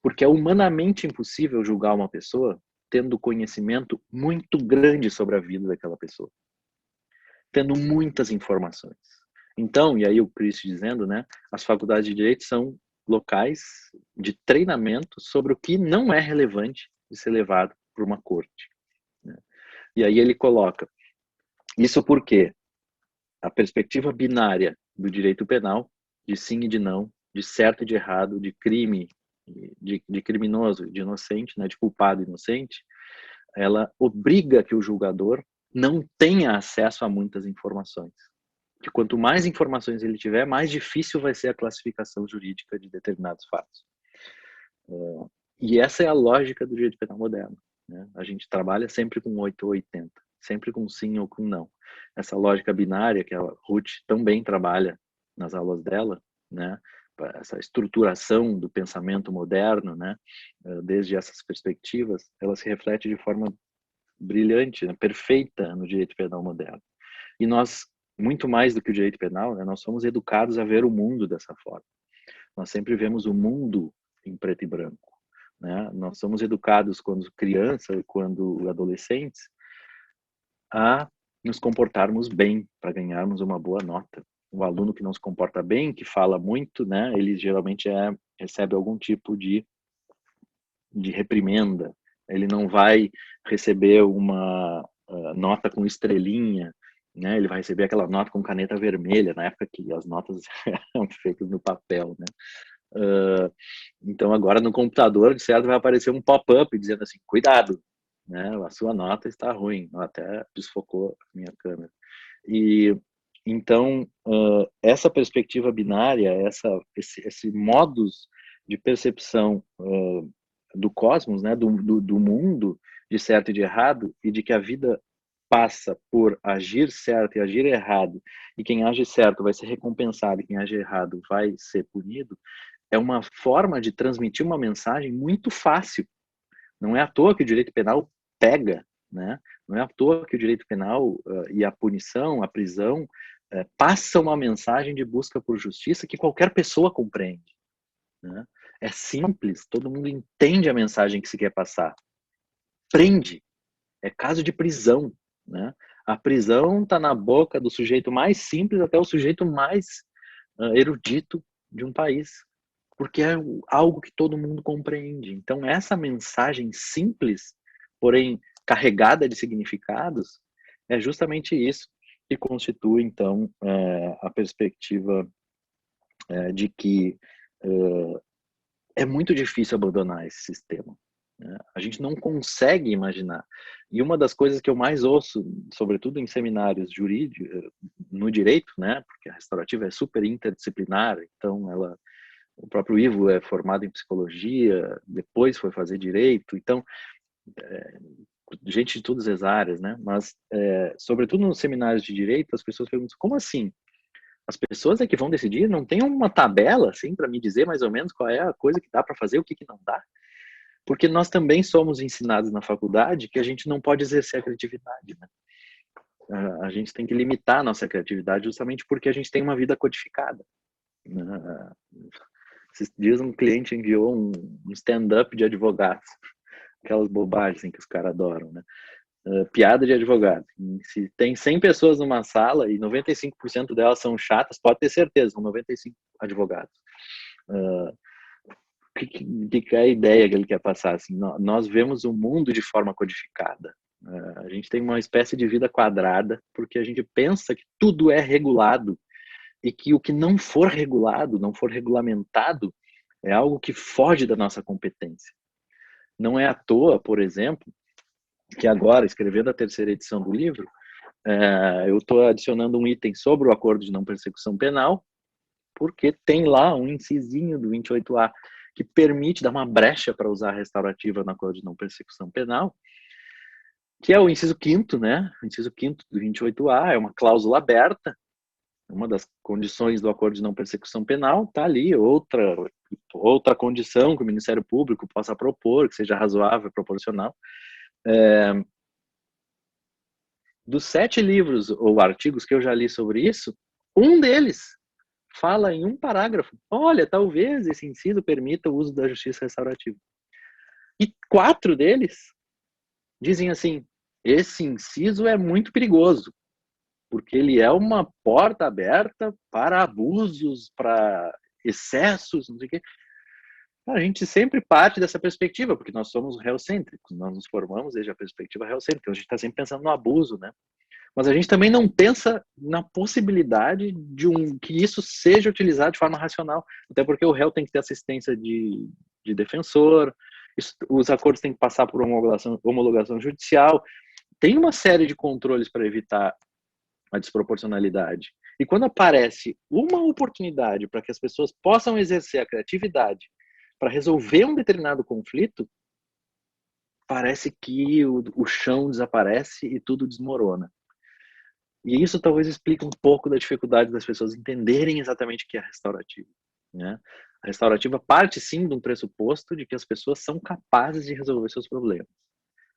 Porque é humanamente impossível julgar uma pessoa tendo conhecimento muito grande sobre a vida daquela pessoa. Tendo muitas informações. Então, e aí o Christie dizendo, né, as faculdades de direito são locais de treinamento sobre o que não é relevante de ser levado para uma corte. Né? E aí ele coloca, isso porque a perspectiva binária do direito penal, de sim e de não, de certo e de errado, de crime, de criminoso, de inocente, né, de culpado e inocente, ela obriga que o julgador não tenha acesso a muitas informações. Que quanto mais informações ele tiver, mais difícil vai ser a classificação jurídica de determinados fatos. E essa é a lógica do direito penal moderno. Né? A gente trabalha sempre com 8 ou 80, sempre com sim ou com não. Essa lógica binária que a Ruth também trabalha nas aulas dela, né? Essa estruturação do pensamento moderno, né? Desde essas perspectivas, ela se reflete de forma brilhante, né? Perfeita no direito penal moderno. E nós, muito mais do que o direito penal, né? Nós somos educados a ver o mundo dessa forma. Nós sempre vemos o mundo em preto e branco. Né? Nós somos educados quando crianças, quando adolescentes, a nos comportarmos bem para ganharmos uma boa nota. O aluno que não se comporta bem, que fala muito, né, ele geralmente recebe algum tipo de reprimenda. Ele não vai receber uma nota com estrelinha, né? Ele vai receber aquela nota com caneta vermelha, na época que as notas eram feitas no papel, né? Então agora no computador, de certo, vai aparecer um pop-up dizendo assim, cuidado, né? A sua nota está ruim. Até desfocou a minha câmera. E então essa perspectiva binária, esse modus de percepção do cosmos, né? Do mundo, de certo e de errado, e de que a vida passa por agir certo e agir errado, e quem age certo vai ser recompensado e quem age errado vai ser punido, é uma forma de transmitir uma mensagem muito fácil. Não é à toa que o direito penal pega, né? Não é à toa que o direito penal e a punição, a prisão, passa uma mensagem de busca por justiça que qualquer pessoa compreende. Né? É simples, todo mundo entende a mensagem que se quer passar. Prende. É caso de prisão. Né? A prisão está na boca do sujeito mais simples até o sujeito mais erudito de um país. Porque é algo que todo mundo compreende. Então, essa mensagem simples, porém carregada de significados, é justamente isso que constitui, então, a perspectiva de que é muito difícil abandonar esse sistema. Né? A gente não consegue imaginar. E uma das coisas que eu mais ouço, sobretudo em seminários jurídicos, no direito, né, porque a restaurativa é super interdisciplinar, então o próprio Ivo é formado em psicologia, depois foi fazer direito, então gente de todas as áreas, né? Mas sobretudo nos seminários de direito, as pessoas perguntam: como assim? As pessoas é que vão decidir? Não tem uma tabela assim para me dizer mais ou menos qual é a coisa que dá para fazer, o que não dá? Porque nós também somos ensinados na faculdade que a gente não pode exercer a criatividade, né? a gente tem que limitar a nossa criatividade justamente porque a gente tem uma vida codificada. Esses dias um cliente enviou um stand-up de advogados, aquelas bobagens assim, que os caras adoram, né? Piada de advogado. Se tem 100 pessoas numa sala e 95% delas são chatas, pode ter certeza, são 95 advogados. Que é a ideia que ele quer passar? Assim, nós vemos o mundo de forma codificada. A gente tem uma espécie de vida quadrada porque a gente pensa que tudo é regulado e que o que não for regulado, não for regulamentado, é algo que foge da nossa competência. Não é à toa, por exemplo, que agora, escrevendo a terceira edição do livro, eu estou adicionando um item sobre o acordo de não persecução penal, porque tem lá um incisinho do 28A que permite dar uma brecha para usar a restaurativa no acordo de não persecução penal, que é o inciso 5º, né? O inciso 5º do 28A é uma cláusula aberta, uma das condições do acordo de não persecução penal, está ali outra condição que o Ministério Público possa propor, que seja razoável, proporcional. Dos 7 livros ou artigos que eu já li sobre isso, um deles fala em um parágrafo, olha, talvez esse inciso permita o uso da justiça restaurativa. E 4 deles dizem assim, esse inciso é muito perigoso, porque ele é uma porta aberta para abusos, para excessos, não sei o quê. A gente sempre parte dessa perspectiva, porque nós somos reocêntricos, nós nos formamos desde a perspectiva reocêntrica, a gente está sempre pensando no abuso, né? Mas a gente também não pensa na possibilidade que isso seja utilizado de forma racional, até porque o réu tem que ter assistência de defensor, os acordos têm que passar por homologação judicial, tem uma série de controles para evitar a desproporcionalidade. E quando aparece uma oportunidade para que as pessoas possam exercer a criatividade para resolver um determinado conflito, parece que o chão desaparece e tudo desmorona. E isso talvez explique um pouco da dificuldade das pessoas entenderem exatamente o que é restaurativa, né? A restaurativa parte sim de um pressuposto de que as pessoas são capazes de resolver seus problemas,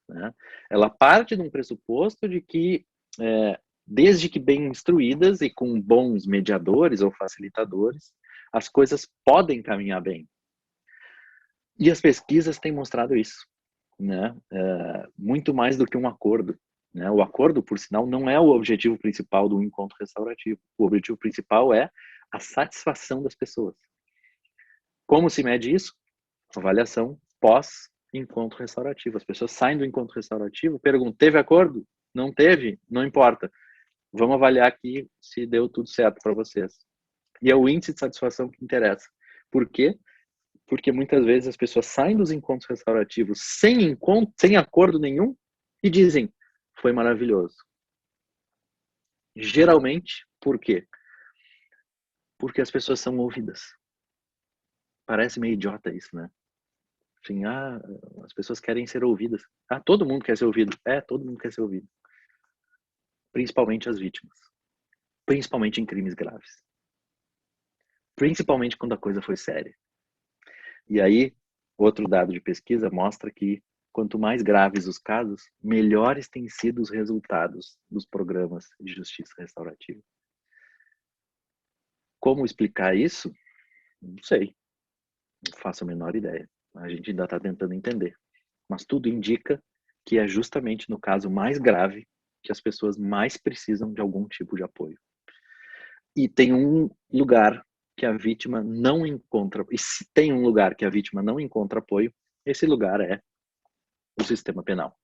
né? Ela parte de um pressuposto de que desde que bem instruídas e com bons mediadores ou facilitadores, as coisas podem caminhar bem. E as pesquisas têm mostrado isso, né? Muito mais do que um acordo, né? O acordo, por sinal, não é o objetivo principal do encontro restaurativo. O objetivo principal é a satisfação das pessoas. Como se mede isso? Avaliação pós-encontro restaurativo. As pessoas saem do encontro restaurativo, perguntam, teve acordo? Não teve? Não importa. Vamos avaliar aqui se deu tudo certo para vocês. E é o índice de satisfação que interessa. Por quê? Porque muitas vezes as pessoas saem dos encontros restaurativos sem acordo nenhum e dizem, foi maravilhoso. Geralmente, por quê? Porque as pessoas são ouvidas. Parece meio idiota isso, né? Assim, as pessoas querem ser ouvidas. Todo mundo quer ser ouvido. Todo mundo quer ser ouvido. Principalmente as vítimas. Principalmente em crimes graves. Principalmente quando a coisa foi séria. E aí, outro dado de pesquisa mostra que quanto mais graves os casos, melhores têm sido os resultados dos programas de justiça restaurativa. Como explicar isso? Não sei. Não faço a menor ideia. A gente ainda está tentando entender. Mas tudo indica que é justamente no caso mais grave que as pessoas mais precisam de algum tipo de apoio. E tem um lugar que a vítima não encontra, e se tem um lugar que a vítima não encontra apoio, esse lugar é o sistema penal.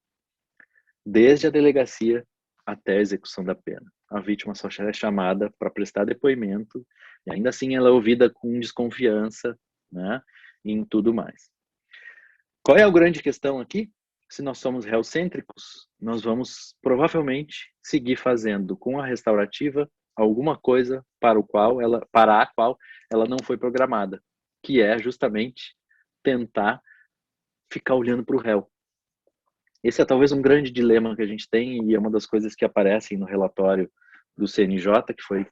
Desde a delegacia até a execução da pena. A vítima só é chamada para prestar depoimento, e ainda assim ela é ouvida com desconfiança, né, e em tudo mais. Qual é a grande questão aqui? Se nós somos reocêntricos, nós vamos provavelmente seguir fazendo com a restaurativa alguma coisa para a qual ela não foi programada, que é justamente tentar ficar olhando para o réu. Esse é talvez um grande dilema que a gente tem e é uma das coisas que aparecem no relatório do CNJ, que foi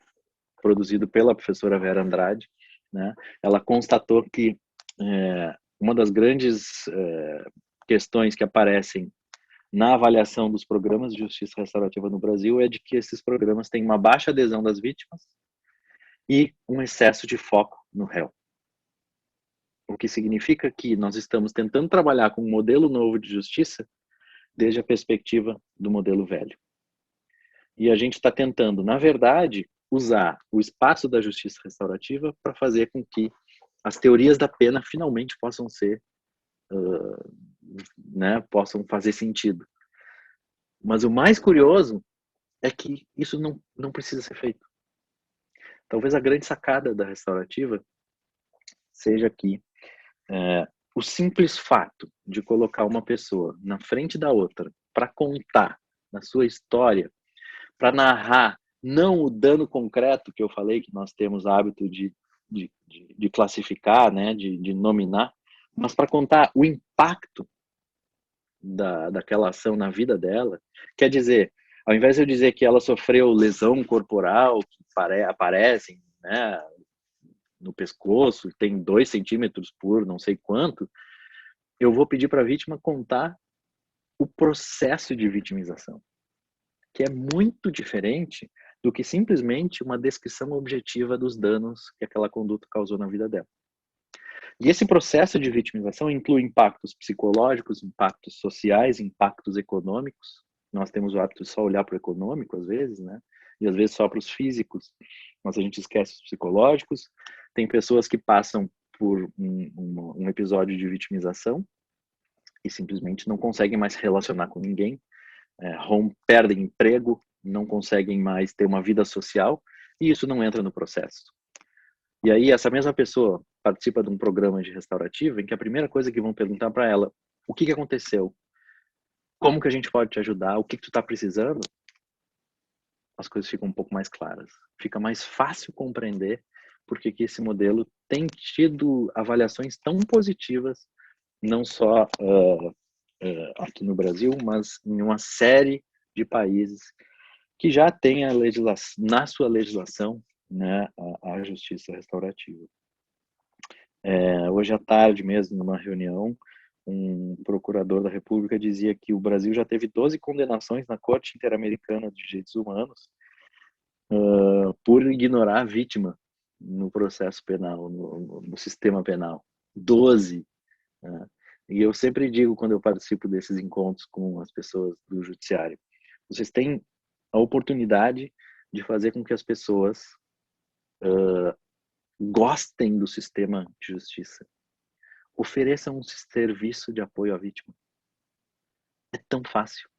produzido pela professora Vera Andrade, né? Ela constatou que uma das grandes questões que aparecem na avaliação dos programas de justiça restaurativa no Brasil é de que esses programas têm uma baixa adesão das vítimas e um excesso de foco no réu. O que significa que nós estamos tentando trabalhar com um modelo novo de justiça desde a perspectiva do modelo velho. E a gente está tentando, na verdade, usar o espaço da justiça restaurativa para fazer com que as teorias da pena finalmente possam ser, possam fazer sentido. Mas o mais curioso é que isso não precisa ser feito. Talvez a grande sacada da restaurativa seja que o simples fato de colocar uma pessoa na frente da outra para contar a sua história, para narrar não o dano concreto que eu falei que nós temos hábito de classificar, né, de nominar, mas para contar o impacto daquela ação na vida dela. Quer dizer, ao invés de eu dizer que ela sofreu lesão corporal, que aparecem, né, no pescoço, tem 2 centímetros por não sei quanto, eu vou pedir para a vítima contar o processo de vitimização, que é muito diferente do que simplesmente uma descrição objetiva dos danos que aquela conduta causou na vida dela. E esse processo de vitimização inclui impactos psicológicos, impactos sociais, impactos econômicos. Nós temos o hábito de só olhar para o econômico, às vezes, né? E às vezes só para os físicos, mas a gente esquece os psicológicos. Tem pessoas que passam por um episódio de vitimização e simplesmente não conseguem mais se relacionar com ninguém, perdem emprego, não conseguem mais ter uma vida social, e isso não entra no processo. E aí essa mesma pessoa participa de um programa de restaurativa em que a primeira coisa que vão perguntar para ela, o que aconteceu? Como que a gente pode te ajudar? O que tu está precisando? As coisas ficam um pouco mais claras. Fica mais fácil compreender porque que esse modelo tem tido avaliações tão positivas, não só aqui no Brasil, mas em uma série de países que já tem na sua legislação, né, a justiça restaurativa. Hoje à tarde mesmo, numa reunião, um procurador da República dizia que o Brasil já teve 12 condenações na Corte Interamericana de Direitos Humanos por ignorar a vítima no processo penal, no sistema penal. 12. Né? E eu sempre digo, quando eu participo desses encontros com as pessoas do judiciário, vocês têm a oportunidade de fazer com que as pessoas gostem do sistema de justiça. Ofereçam um serviço de apoio à vítima. É tão fácil.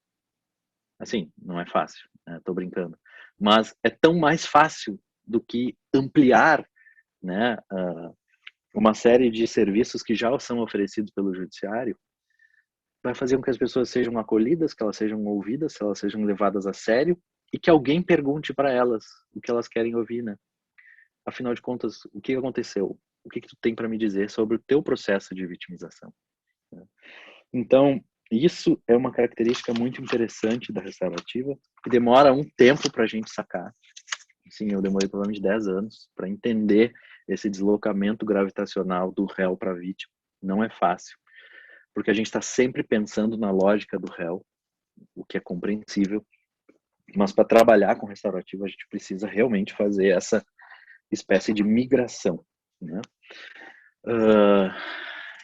Assim, não é fácil, né? Tô brincando. Mas é tão mais fácil do que ampliar, né, uma série de serviços que já são oferecidos pelo judiciário. Vai fazer com que as pessoas sejam acolhidas, que elas sejam ouvidas, que elas sejam levadas a sério e que alguém pergunte para elas o que elas querem ouvir, né? Afinal de contas, o que aconteceu? O que tu tem para me dizer sobre o teu processo de vitimização? Então, isso é uma característica muito interessante da restaurativa, que demora um tempo para a gente sacar. Sim, eu demorei provavelmente 10 anos para entender esse deslocamento gravitacional do réu para a vítima. Não é fácil, porque a gente está sempre pensando na lógica do réu, o que é compreensível, mas para trabalhar com restaurativa a gente precisa realmente fazer essa espécie de migração, né?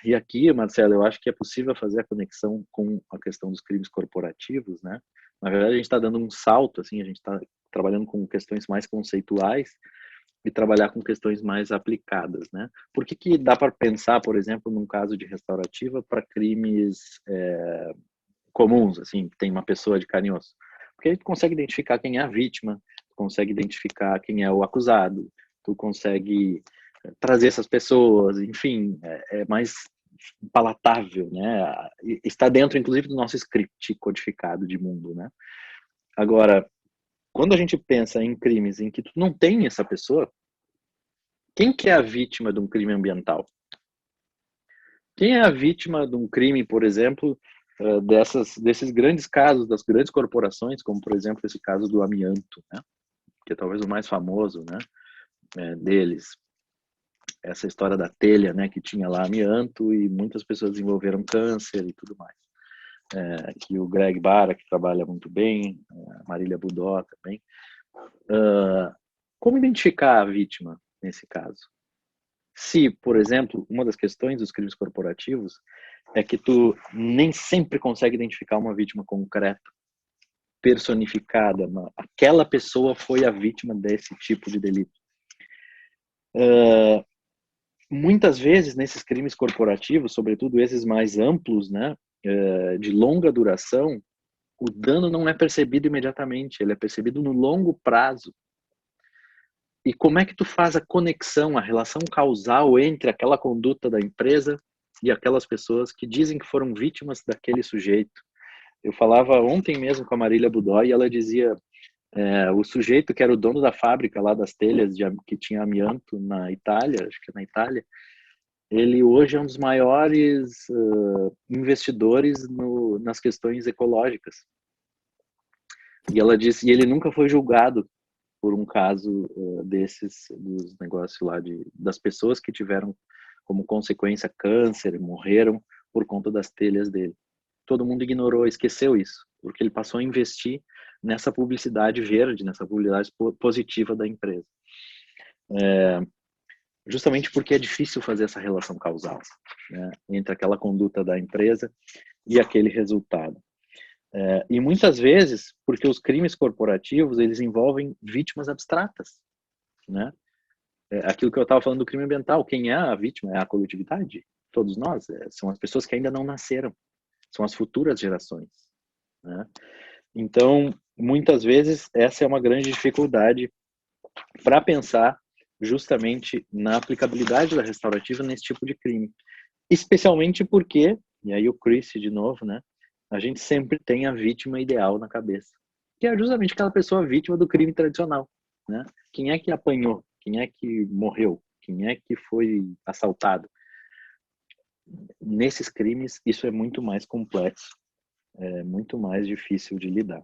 E aqui, Marcelo, eu acho que é possível fazer a conexão com a questão dos crimes corporativos, né? Na verdade, a gente está dando um salto, assim, a gente está trabalhando com questões mais conceituais e trabalhar com questões mais aplicadas, né? Por que dá para pensar, por exemplo, num caso de restaurativa para crimes comuns, assim, que tem uma pessoa de carne e osso? Porque a gente consegue identificar quem é a vítima, consegue identificar quem é o acusado, tu consegue trazer essas pessoas, enfim, é mais palatável, né? Está dentro, inclusive, do nosso script codificado de mundo, né? Agora, quando a gente pensa em crimes em que tu não tem essa pessoa, quem que é a vítima de um crime ambiental? Quem é a vítima de um crime, por exemplo, desses grandes casos, das grandes corporações, como, por exemplo, esse caso do amianto, né? Que é talvez o mais famoso, né, deles. Essa história da telha, né, que tinha lá amianto e muitas pessoas desenvolveram câncer e tudo mais. que o Greg Bara, que trabalha muito bem, a Marília Budó também. Como identificar a vítima nesse caso? Se, por exemplo, uma das questões dos crimes corporativos é que tu nem sempre consegue identificar uma vítima concreta, personificada, aquela pessoa foi a vítima desse tipo de delito. Muitas vezes, nesses crimes corporativos, sobretudo esses mais amplos, né, de longa duração, o dano não é percebido imediatamente, ele é percebido no longo prazo. E como é que tu faz a conexão, a relação causal entre aquela conduta da empresa e aquelas pessoas que dizem que foram vítimas daquele sujeito? Eu falava ontem mesmo com a Marília Budó e ela dizia, o sujeito que era o dono da fábrica lá das telhas que tinha amianto na Itália, acho que é na Itália, ele hoje é um dos maiores investidores nas questões ecológicas. E ela disse, e ele nunca foi julgado por um caso dos negócios lá das pessoas que tiveram como consequência câncer, morreram por conta das telhas dele. Todo mundo ignorou, esqueceu isso, porque ele passou a investir nessa publicidade verde, nessa publicidade positiva da empresa. Justamente porque é difícil fazer essa relação causal, né, entre aquela conduta da empresa e aquele resultado. E muitas vezes, porque os crimes corporativos, eles envolvem vítimas abstratas, né? Aquilo que eu estava falando do crime ambiental, quem é a vítima? É a coletividade, todos nós, são as pessoas que ainda não nasceram, são as futuras gerações, né? Então, muitas vezes, essa é uma grande dificuldade para pensar justamente na aplicabilidade da restaurativa nesse tipo de crime. Especialmente porque, e aí o Chris de novo, né? A gente sempre tem a vítima ideal na cabeça, que é justamente aquela pessoa vítima do crime tradicional, né? Quem é que apanhou? Quem é que morreu? Quem é que foi assaltado? Nesses crimes, isso é muito mais complexo, é muito mais difícil de lidar.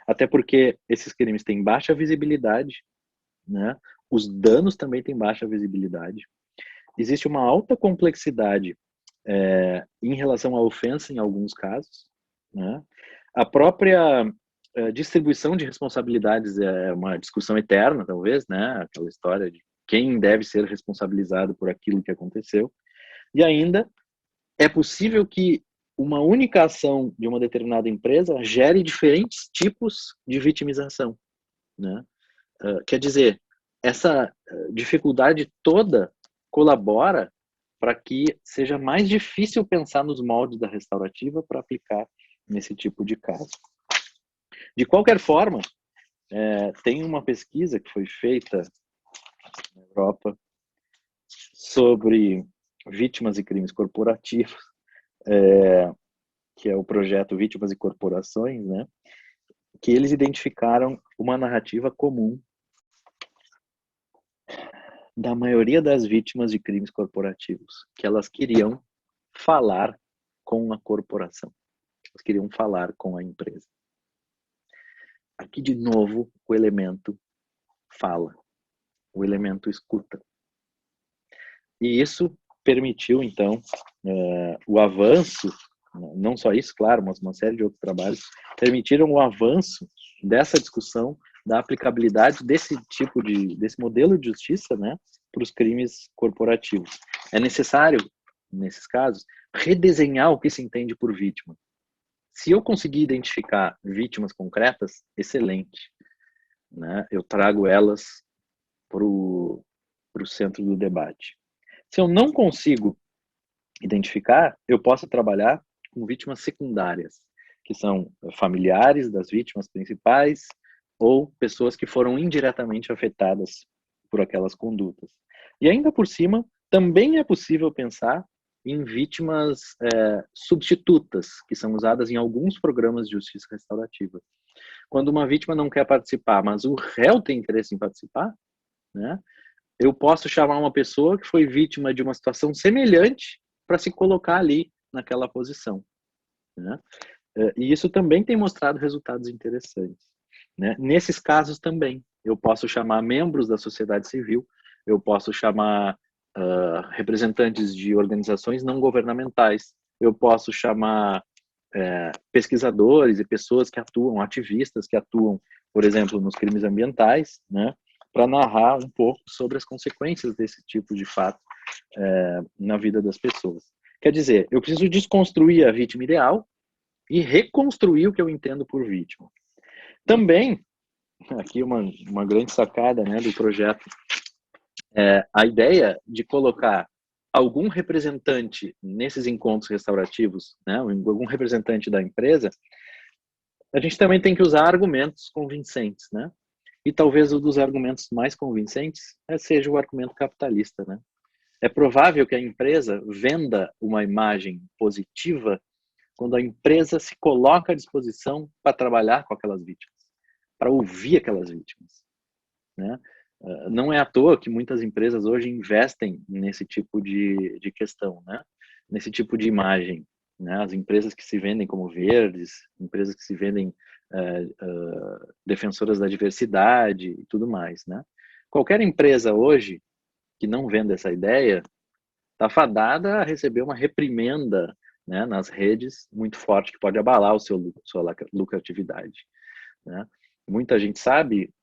Até porque esses crimes têm baixa visibilidade, né? Os danos também têm baixa visibilidade. Existe uma alta complexidade em relação à ofensa em alguns casos, né? A própria distribuição de responsabilidades é uma discussão eterna, talvez, né? Aquela história de quem deve ser responsabilizado por aquilo que aconteceu. E ainda é possível que uma única ação de uma determinada empresa gere diferentes tipos de vitimização, né? Quer dizer, essa dificuldade toda colabora para que seja mais difícil pensar nos moldes da restaurativa para aplicar nesse tipo de caso. De qualquer forma, tem uma pesquisa que foi feita na Europa sobre vítimas e crimes corporativos, que é o projeto Vítimas e Corporações, né? Que eles identificaram uma narrativa comum da maioria das vítimas de crimes corporativos, que elas queriam falar com a corporação, elas queriam falar com a empresa. Aqui, de novo, o elemento fala, o elemento escuta. E isso permitiu, então, o avanço, não só isso, claro, mas uma série de outros trabalhos, permitiram o avanço dessa discussão da aplicabilidade desse modelo de justiça, né, para os crimes corporativos. É necessário, nesses casos, redesenhar o que se entende por vítima. Se eu conseguir identificar vítimas concretas, excelente, né? Eu trago elas para o centro do debate. Se eu não consigo identificar, eu posso trabalhar com vítimas secundárias, que são familiares das vítimas principais ou pessoas que foram indiretamente afetadas por aquelas condutas. E ainda por cima, também é possível pensar em vítimas substitutas, que são usadas em alguns programas de justiça restaurativa. Quando uma vítima não quer participar, mas o réu tem interesse em participar, né, eu posso chamar uma pessoa que foi vítima de uma situação semelhante para se colocar ali naquela posição, né? E isso também tem mostrado resultados interessantes, né? Nesses casos também, eu posso chamar membros da sociedade civil, eu posso chamar representantes de organizações não governamentais, eu posso chamar pesquisadores e pessoas que atuam, ativistas que atuam, por exemplo, nos crimes ambientais, né, para narrar um pouco sobre as consequências desse tipo de fato na vida das pessoas. Quer dizer, eu preciso desconstruir a vítima ideal e reconstruir o que eu entendo por vítima. Também, aqui uma grande sacada, né, do projeto, a ideia de colocar algum representante nesses encontros restaurativos, né, algum representante da empresa, a gente também tem que usar argumentos convincentes, né? E talvez um dos argumentos mais convincentes seja o argumento capitalista, né? É provável que a empresa venda uma imagem positiva quando a empresa se coloca à disposição para trabalhar com aquelas vítimas, para ouvir aquelas vítimas, né? Não é à toa que muitas empresas hoje investem nesse tipo de questão, né? Nesse tipo de imagem, né? As empresas que se vendem como verdes, empresas que se vendem defensoras da diversidade e tudo mais, né? Qualquer empresa hoje que não venda essa ideia está fadada a receber uma reprimenda, né, nas redes muito forte que pode abalar sua lucratividade, né? Muita gente sabe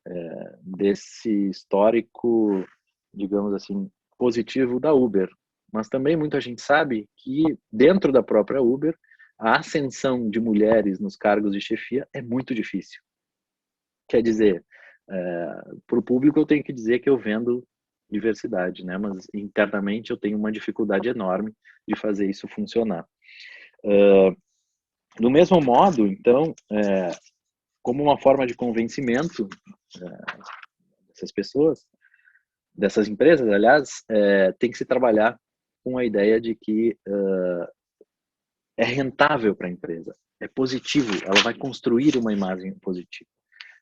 desse histórico, digamos assim, positivo da Uber, mas também muita gente sabe que dentro da própria Uber a ascensão de mulheres nos cargos de chefia é muito difícil. Quer dizer, para o público eu tenho que dizer que eu vendo diversidade, né? Mas internamente eu tenho uma dificuldade enorme de fazer isso funcionar. Do mesmo modo, então, como uma forma de convencimento dessas pessoas, dessas empresas, aliás, tem que se trabalhar com a ideia de que é rentável para a empresa, é positivo, ela vai construir uma imagem positiva.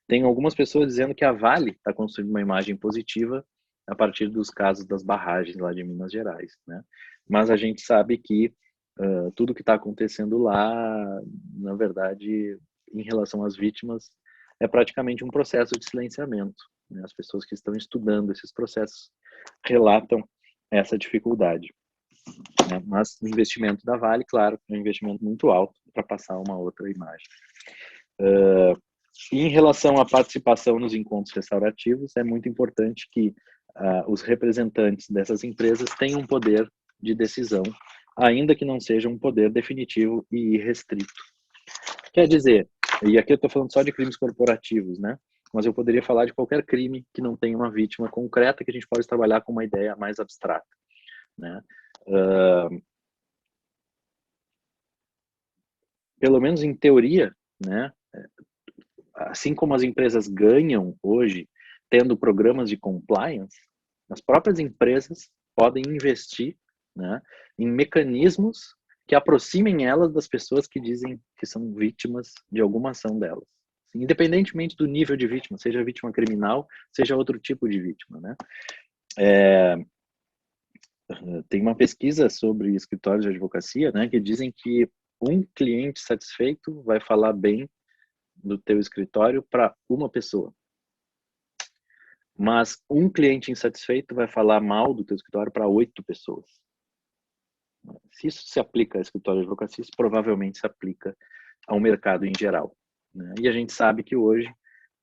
Tem algumas pessoas dizendo que a Vale está construindo uma imagem positiva a partir dos casos das barragens lá de Minas Gerais, né? Mas a gente sabe que tudo que está acontecendo lá, na verdade, em relação às vítimas, é praticamente um processo de silenciamento, né? As pessoas que estão estudando esses processos relatam essa dificuldade, né? Mas o investimento da Vale, claro, é um investimento muito alto para passar uma outra imagem. E em relação à participação nos encontros restaurativos, é muito importante que os representantes dessas empresas tenham um poder de decisão, ainda que não seja um poder definitivo e irrestrito. Quer dizer, e aqui eu estou falando só de crimes corporativos, né? Mas eu poderia falar de qualquer crime que não tenha uma vítima concreta, que a gente pode trabalhar com uma ideia mais abstrata, né? Pelo menos em teoria, né? Assim como as empresas ganham hoje tendo programas de compliance, as próprias empresas podem investir, né, em mecanismos que aproximem elas das pessoas que dizem que são vítimas de alguma ação delas. Independentemente do nível de vítima, seja vítima criminal, seja outro tipo de vítima, né? Tem uma pesquisa sobre escritórios de advocacia, né, que dizem que um cliente satisfeito vai falar bem do teu escritório para uma pessoa. Mas um cliente insatisfeito vai falar mal do teu escritório para 8 pessoas. Se isso se aplica ao escritório de advocacia, isso provavelmente se aplica ao mercado em geral, né? E a gente sabe que hoje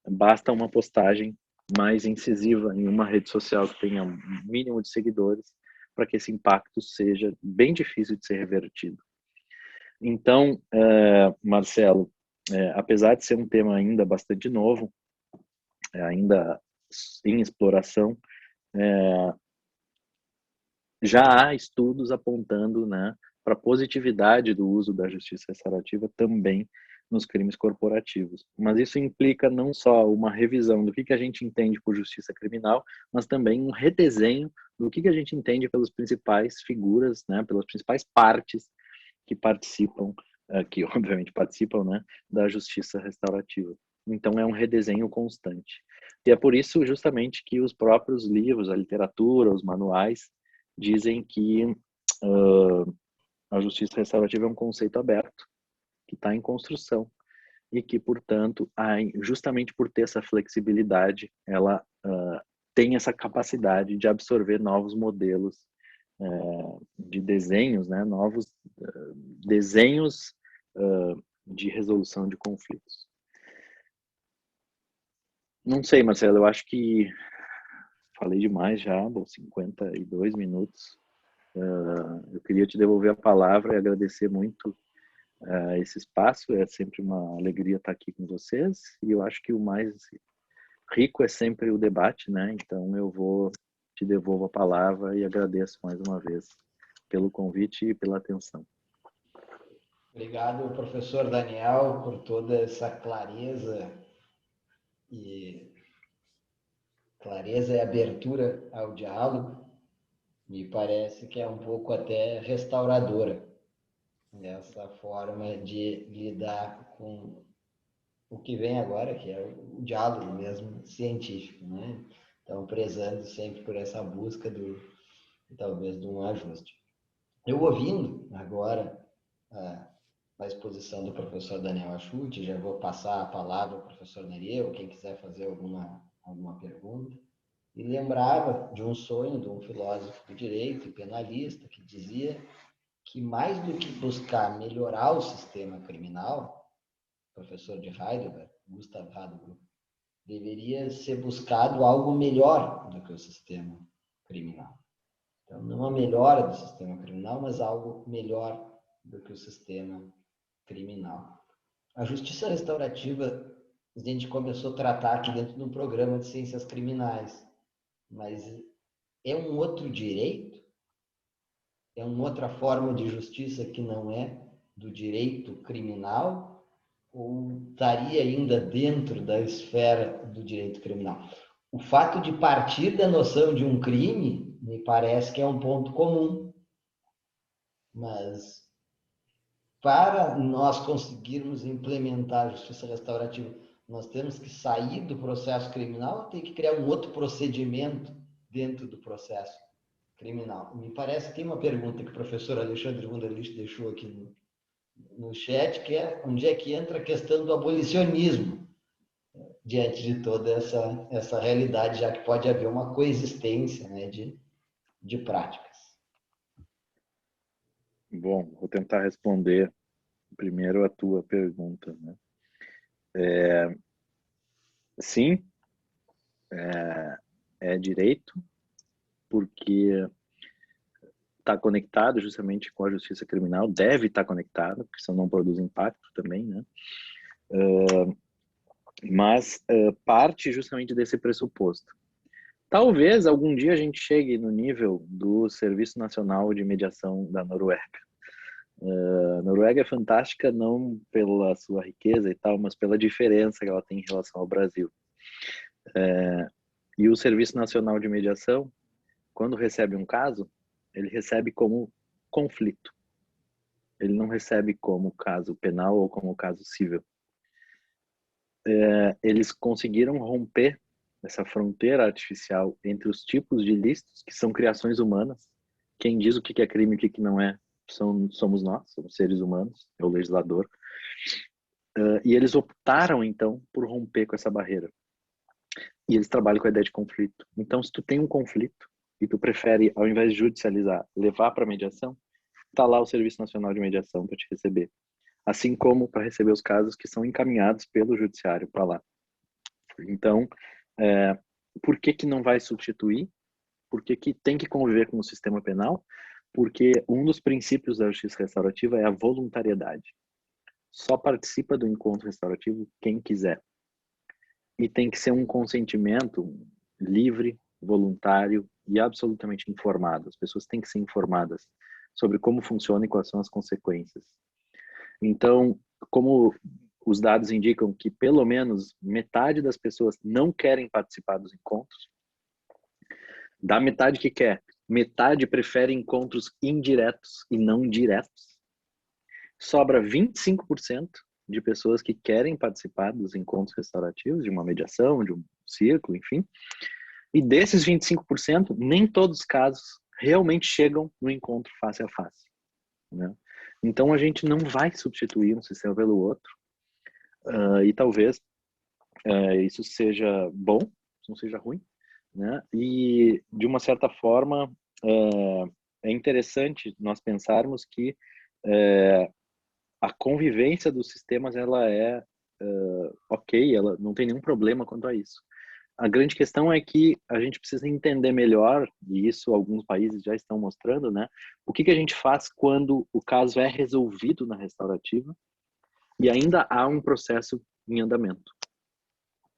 basta uma postagem mais incisiva em uma rede social que tenha um mínimo de seguidores para que esse impacto seja bem difícil de ser revertido. Então, Marcelo, apesar de ser um tema ainda bastante novo, ainda em exploração, já há estudos apontando, né, para a positividade do uso da justiça restaurativa também nos crimes corporativos. Mas isso implica não só uma revisão do que a gente entende por justiça criminal, mas também um redesenho do que a gente entende pelas principais figuras, né, pelas principais partes que participam, que obviamente participam, né, da justiça restaurativa. Então é um redesenho constante. E é por isso justamente que os próprios livros, a literatura, os manuais dizem que a justiça restaurativa é um conceito aberto, que está em construção e que, portanto, justamente por ter essa flexibilidade, ela tem essa capacidade de absorver novos modelos de desenhos, né, novos desenhos de resolução de conflitos. Não sei, Marcelo, eu acho que falei demais já, 52 minutos. Eu queria te devolver a palavra e agradecer muito esse espaço. É sempre uma alegria estar aqui com vocês, e eu acho que o mais rico é sempre o debate, né? Então eu te devolvo a palavra e agradeço mais uma vez pelo convite e pela atenção. Obrigado, professor Daniel, por toda essa clareza e abertura ao diálogo. Me parece que é um pouco até restauradora essa forma de lidar com o que vem agora, que é o diálogo mesmo científico, né? Então, prezando sempre por essa busca talvez de um ajuste. Eu ouvindo agora a exposição do professor Daniel Achuti, já vou passar a palavra ao professor Nereu, quem quiser fazer alguma pergunta, e lembrava de um sonho de um filósofo do direito e penalista que dizia que mais do que buscar melhorar o sistema criminal, professor de Heidelberg, Gustav Heidelberg, deveria ser buscado algo melhor do que o sistema criminal. Então, não a melhora do sistema criminal, mas algo melhor do que o sistema criminal. A justiça restaurativa, a gente começou a tratar aqui dentro de um programa de ciências criminais, mas é um outro direito? É uma outra forma de justiça que não é do direito criminal? Ou estaria ainda dentro da esfera do direito criminal? O fato de partir da noção de um crime me parece que é um ponto comum, mas para nós conseguirmos implementar a justiça restaurativa, nós temos que sair do processo criminal, ter que criar um outro procedimento dentro do processo criminal. Me parece que tem uma pergunta que o professor Alexandre Wunderlich deixou aqui no chat, que é onde é que entra a questão do abolicionismo diante de toda essa realidade, já que pode haver uma coexistência, né, de práticas. Bom, vou tentar responder primeiro a tua pergunta, né? Sim, é direito, porque está conectado justamente com a justiça criminal, deve estar conectado, porque senão não produz impacto também, né? Mas parte justamente desse pressuposto. Talvez algum dia a gente chegue no nível do Serviço Nacional de Mediação da Noruega. A Noruega é fantástica não pela sua riqueza e tal, mas pela diferença que ela tem em relação ao Brasil. E o Serviço Nacional de Mediação, quando recebe um caso, ele recebe como conflito. Ele não recebe como caso penal ou como caso civil. Eles conseguiram romper essa fronteira artificial entre os tipos de ilícitos, que são criações humanas. Quem diz o que é crime e o que não é, somos nós, somos seres humanos, é o legislador. E eles optaram, então, por romper com essa barreira. E eles trabalham com a ideia de conflito. Então, se tu tem um conflito e tu prefere, ao invés de judicializar, levar para mediação, está lá o Serviço Nacional de Mediação para te receber. Assim como para receber os casos que são encaminhados pelo judiciário para lá. Então, por que não vai substituir? Por que tem que conviver com o sistema penal? Porque um dos princípios da justiça restaurativa é a voluntariedade. Só participa do encontro restaurativo quem quiser. E tem que ser um consentimento livre, voluntário e absolutamente informado. As pessoas têm que ser informadas sobre como funciona e quais são as consequências. Então, como os dados indicam que pelo menos metade das pessoas não querem participar dos encontros, da metade que quer, metade prefere encontros indiretos e não diretos. Sobra 25% de pessoas que querem participar dos encontros restaurativos, de uma mediação, de um círculo, enfim. E desses 25%, nem todos os casos realmente chegam no encontro face a face, né? Então, a gente não vai substituir um sistema pelo outro. E talvez isso seja bom, não seja ruim, né? E, de uma certa forma, é interessante nós pensarmos que a convivência dos sistemas, ela é ok, ela não tem nenhum problema quanto a isso. A grande questão é que a gente precisa entender melhor, e isso alguns países já estão mostrando, né? O que a gente faz quando o caso é resolvido na restaurativa e ainda há um processo em andamento,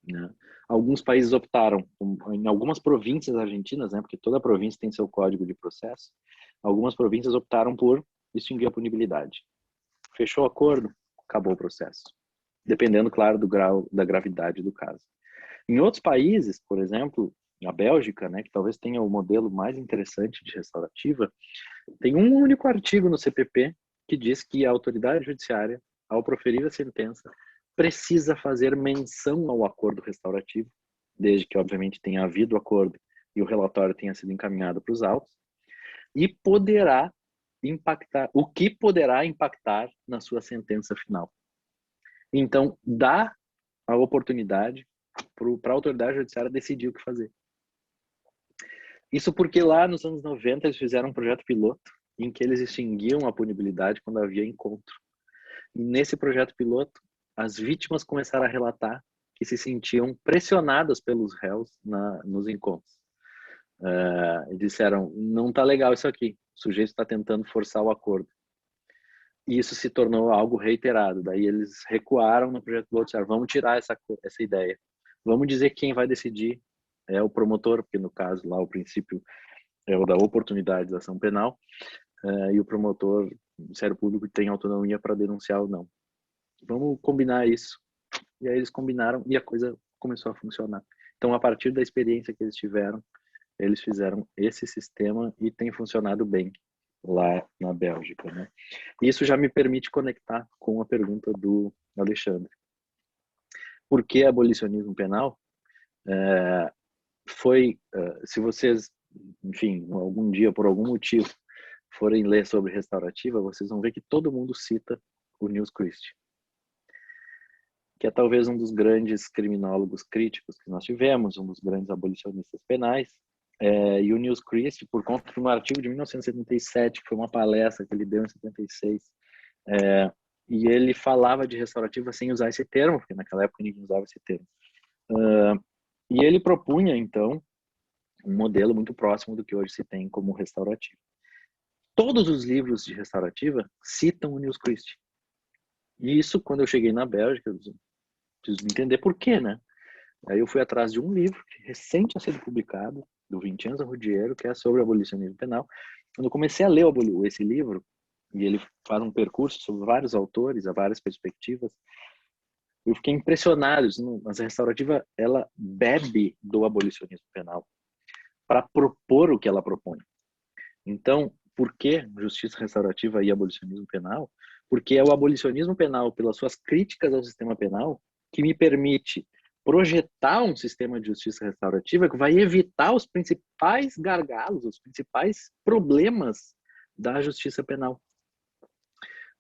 né? Alguns países optaram, em algumas províncias argentinas, né? Porque toda província tem seu código de processo, algumas províncias optaram por extinguir a punibilidade. Fechou o acordo, acabou o processo. Dependendo, claro, do grau da gravidade do caso. Em outros países, por exemplo, a Bélgica, né, que talvez tenha o modelo mais interessante de restaurativa, tem um único artigo no CPP que diz que a autoridade judiciária, ao proferir a sentença, precisa fazer menção ao acordo restaurativo, desde que, obviamente, tenha havido acordo e o relatório tenha sido encaminhado para os autos, e poderá impactar, o que poderá impactar na sua sentença final. Então, dá a oportunidade para a autoridade judiciária decidir o que fazer. Isso porque lá nos anos 90 eles fizeram um projeto piloto em que eles extinguiam a punibilidade quando havia encontro. E nesse projeto piloto, as vítimas começaram a relatar que se sentiam pressionadas pelos réus nos encontros. E disseram, não está legal isso aqui, o sujeito está tentando forçar o acordo. E isso se tornou algo reiterado. Daí eles recuaram no projeto piloto, disseram, vamos tirar essa ideia. Vamos dizer que quem vai decidir é o promotor, porque no caso lá o princípio é o da oportunidade da ação penal, e o promotor, o Ministério Público, tem autonomia para denunciar ou não. Vamos combinar isso. E aí eles combinaram e a coisa começou a funcionar. Então, a partir da experiência que eles tiveram, eles fizeram esse sistema e tem funcionado bem lá na Bélgica, né? Isso já me permite conectar com a pergunta do Alexandre. Por que abolicionismo penal? Se vocês, enfim, algum dia, por algum motivo, forem ler sobre restaurativa, vocês vão ver que todo mundo cita o Nils Christie, que é talvez um dos grandes criminólogos críticos que nós tivemos, um dos grandes abolicionistas penais. E o Nils Christie, por conta de um artigo de 1977, que foi uma palestra que ele deu em 76, e ele falava de restaurativa sem usar esse termo, porque naquela época ninguém usava esse termo. E ele propunha, então, um modelo muito próximo do que hoje se tem como restaurativo. Todos os livros de restaurativa citam o Nils Christie. E isso, quando eu cheguei na Bélgica, eu preciso entender por quê, né? Aí eu fui atrás de um livro que recente tinha sido publicado, do Vincenzo Ruggiero, que é sobre abolicionismo penal. Quando eu comecei a ler esse livro, e ele faz um percurso sobre vários autores, a várias perspectivas, eu fiquei impressionado. Mas a restaurativa, ela bebe do abolicionismo penal para propor o que ela propõe. Então, por que justiça restaurativa e abolicionismo penal? Porque é o abolicionismo penal, pelas suas críticas ao sistema penal, que me permite projetar um sistema de justiça restaurativa que vai evitar os principais gargalos, os principais problemas da justiça penal.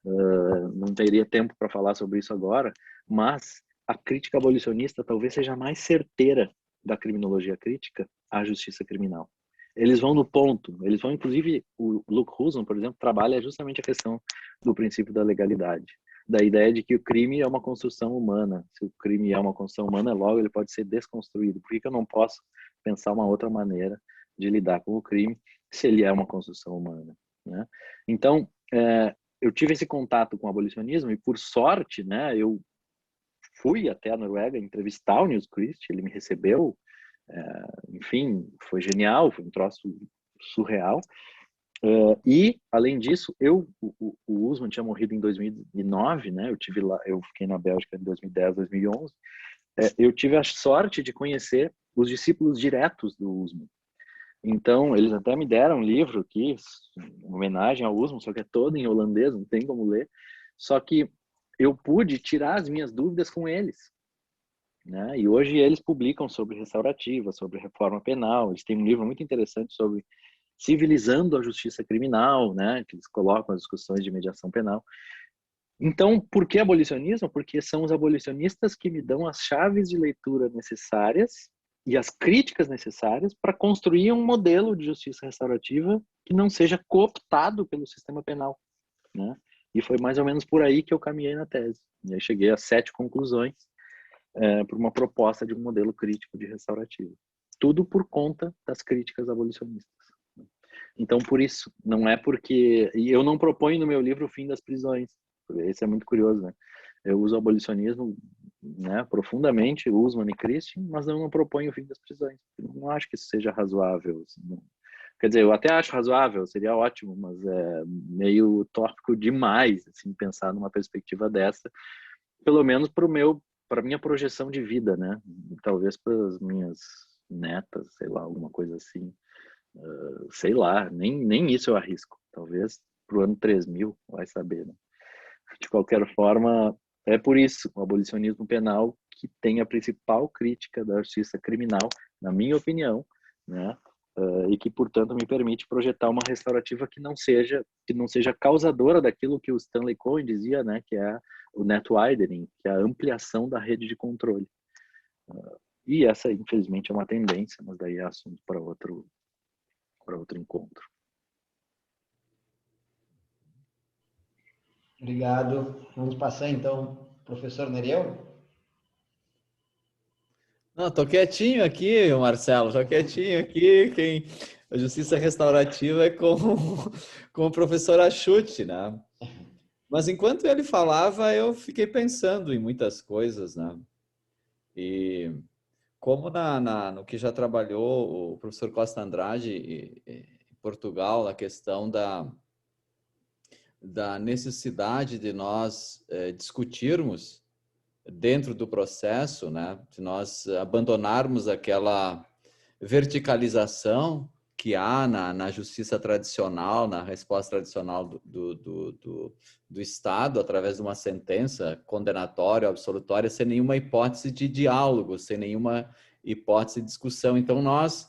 Não teria tempo para falar sobre isso agora, mas a crítica abolicionista talvez seja a mais certeira da criminologia crítica à justiça criminal. Eles vão no ponto, eles vão, inclusive, o Luke Husson, por exemplo, trabalha justamente a questão do princípio da legalidade, da ideia de que o crime é uma construção humana. Se o crime é uma construção humana, logo ele pode ser desconstruído. Por que eu não posso pensar uma outra maneira de lidar com o crime se ele é uma construção humana, né? Então, eu tive esse contato com o abolicionismo e, por sorte, né, eu fui até a Noruega entrevistar o Nils Christie, ele me recebeu, enfim, foi genial, foi um troço surreal. E, além disso, o Usman tinha morrido em 2009, né? Eu fiquei na Bélgica em 2010, 2011. Eu tive a sorte de conhecer os discípulos diretos do Usman. Então, eles até me deram um livro aqui, em homenagem ao Usman, só que é todo em holandês, não tem como ler. Só que eu pude tirar as minhas dúvidas com eles, né? E hoje eles publicam sobre restaurativa, sobre reforma penal. Eles têm um livro muito interessante sobre civilizando a justiça criminal, né? Que eles colocam as discussões de mediação penal. Então, por que abolicionismo? Porque são os abolicionistas que me dão as chaves de leitura necessárias e as críticas necessárias para construir um modelo de justiça restaurativa que não seja cooptado pelo sistema penal, né? E foi mais ou menos por aí que eu caminhei na tese. E aí cheguei a 7 conclusões por uma proposta de um modelo crítico de restaurativo. Tudo por conta das críticas abolicionistas. Então, por isso, não é porque... E eu não proponho no meu livro o fim das prisões. Esse é muito curioso, né? Eu uso o abolicionismo, né, profundamente, uso Mani Christian, mas eu não proponho o fim das prisões. Eu não acho que isso seja razoável. Assim, quer dizer, eu até acho razoável, seria ótimo, mas é meio utópico demais, assim, pensar numa perspectiva dessa, pelo menos para minha projeção de vida, né? Talvez para as minhas netas, sei lá, alguma coisa assim. Sei lá, nem isso eu arrisco. Talvez para o ano 3000, vai saber, né? De qualquer forma, é por isso o abolicionismo penal que tem a principal crítica da justiça criminal, na minha opinião, né? E que, portanto, me permite projetar uma restaurativa que não seja causadora daquilo que o Stanley Cohen dizia, né? Que é o net widening, que é a ampliação da rede de controle. E essa, infelizmente, é uma tendência, mas daí é assunto para outro encontro. Obrigado. Vamos passar, então, professor Nereu. Não, tô quietinho aqui, Marcelo, tô quietinho aqui. A justiça restaurativa é com o professor Achuti, né? Mas enquanto ele falava, eu fiquei pensando em muitas coisas, né? E como no que já trabalhou o professor Costa Andrade em Portugal, a questão da necessidade de nós discutirmos dentro do processo, né, de nós abandonarmos aquela verticalização que há na justiça tradicional, na resposta tradicional do Estado, através de uma sentença condenatória, absolutória, sem nenhuma hipótese de diálogo, sem nenhuma hipótese de discussão. Então, nós,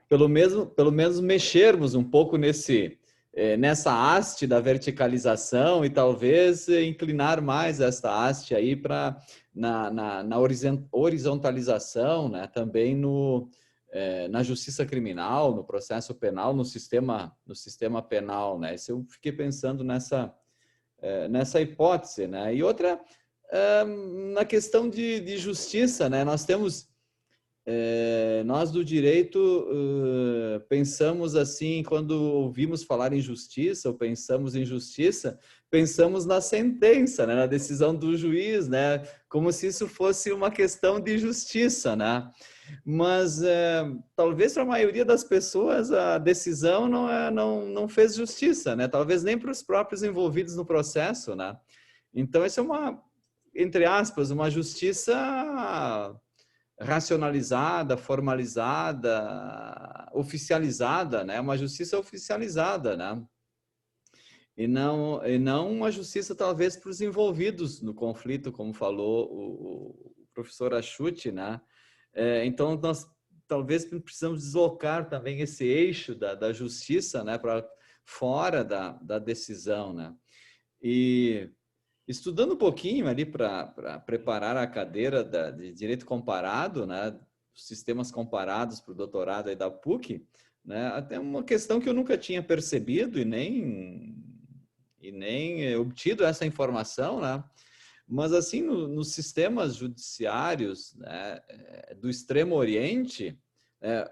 pelo menos mexermos um pouco nessa haste da verticalização e talvez inclinar mais esta haste aí para na horizontalização, né? Também na justiça criminal, no processo penal, no sistema penal, né? Isso eu fiquei pensando nessa hipótese, né? E outra, na questão de justiça, né? Nós temos nós do direito pensamos assim, quando ouvimos falar em justiça ou pensamos em justiça, pensamos na sentença, né, na decisão do juiz, né, como se isso fosse uma questão de justiça, né? Mas talvez para a maioria das pessoas a decisão não fez justiça, né? Talvez nem para os próprios envolvidos no processo, né? Então essa é uma, entre aspas, uma justiça racionalizada, formalizada, oficializada, né? Uma justiça oficializada, né? E não uma justiça talvez para os envolvidos no conflito, como falou o professor Achuti, né? Então nós talvez precisamos deslocar também esse eixo da justiça, né? Para fora da decisão, né? E estudando um pouquinho ali para preparar a cadeira de Direito Comparado, né, sistemas comparados para o doutorado aí da PUC, né, até uma questão que eu nunca tinha percebido e nem obtido essa informação, né, mas assim, nos sistemas judiciários, né, do Extremo Oriente,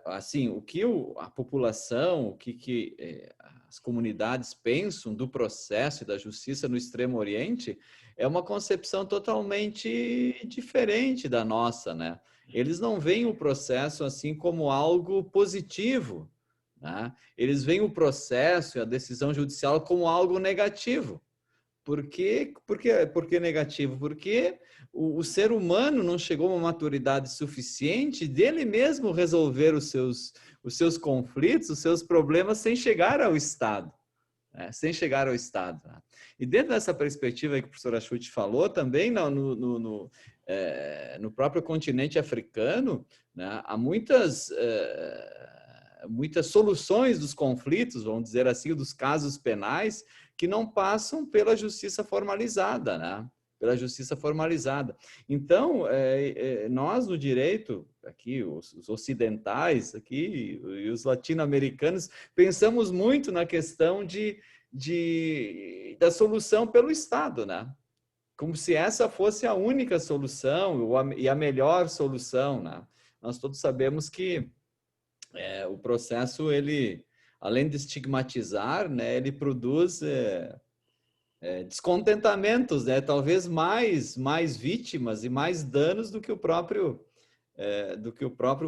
assim, o que a população, o que as comunidades pensam do processo e da justiça no Extremo Oriente é uma concepção totalmente diferente da nossa, né? Eles não veem o processo assim como algo positivo, né? Eles veem o processo e a decisão judicial como algo negativo. Por que negativo? Porque o ser humano não chegou a uma maturidade suficiente dele mesmo resolver os seus conflitos, os seus problemas sem chegar ao Estado. Né? Sem chegar ao Estado. Né? E dentro dessa perspectiva que o professor Achuti falou, também no próprio continente africano, né, há muitas soluções dos conflitos, vamos dizer assim, dos casos penais, que não passam pela justiça formalizada, né? Pela justiça formalizada. Então, nós no direito, aqui, os ocidentais aqui, e os latino-americanos, pensamos muito na questão de da solução pelo Estado, né? Como se essa fosse a única solução e a melhor solução, né? Nós todos sabemos que o processo, ele, além de estigmatizar, né, ele produz descontentamentos, né? Talvez mais vítimas e mais danos do que o próprio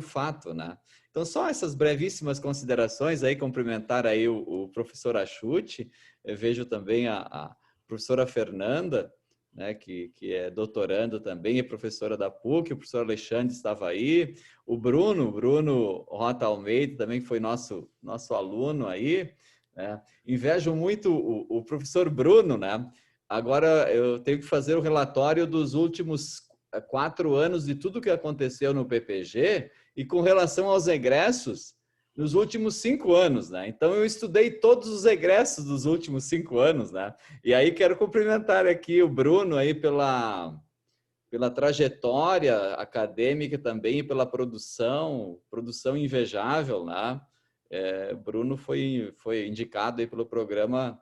fato, né? Então, só essas brevíssimas considerações aí, cumprimentar aí o professor Achuti, eu vejo também a professora Fernanda, né, que é doutorando também, é professora da PUC, o professor Alexandre estava aí, o Bruno Rota Almeida também foi nosso aluno aí, né? Invejo muito o professor Bruno, né? Agora eu tenho que fazer o relatório dos últimos 4 anos de tudo que aconteceu no PPG e com relação aos egressos nos últimos 5 anos, né? Então eu estudei todos os egressos dos últimos 5 anos, né? E aí quero cumprimentar aqui o Bruno aí pela trajetória acadêmica também e pela produção invejável, né? Bruno foi indicado aí pelo programa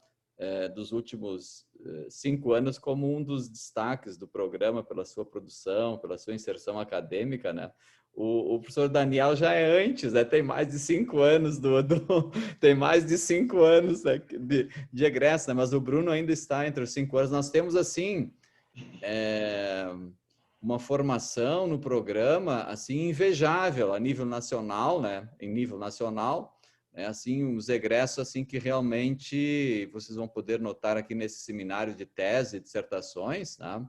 dos últimos 5 anos como um dos destaques do programa pela sua produção, pela sua inserção acadêmica, né? O professor Daniel já é antes, né? Tem mais de 5 anos tem mais de 5 anos, né, de egresso, né? Mas o Bruno ainda está entre os 5 anos. Nós temos assim uma formação no programa assim invejável a nível nacional, né? Em nível nacional, assim, os egressos assim que realmente vocês vão poder notar aqui nesse seminário de tese e dissertações, tá?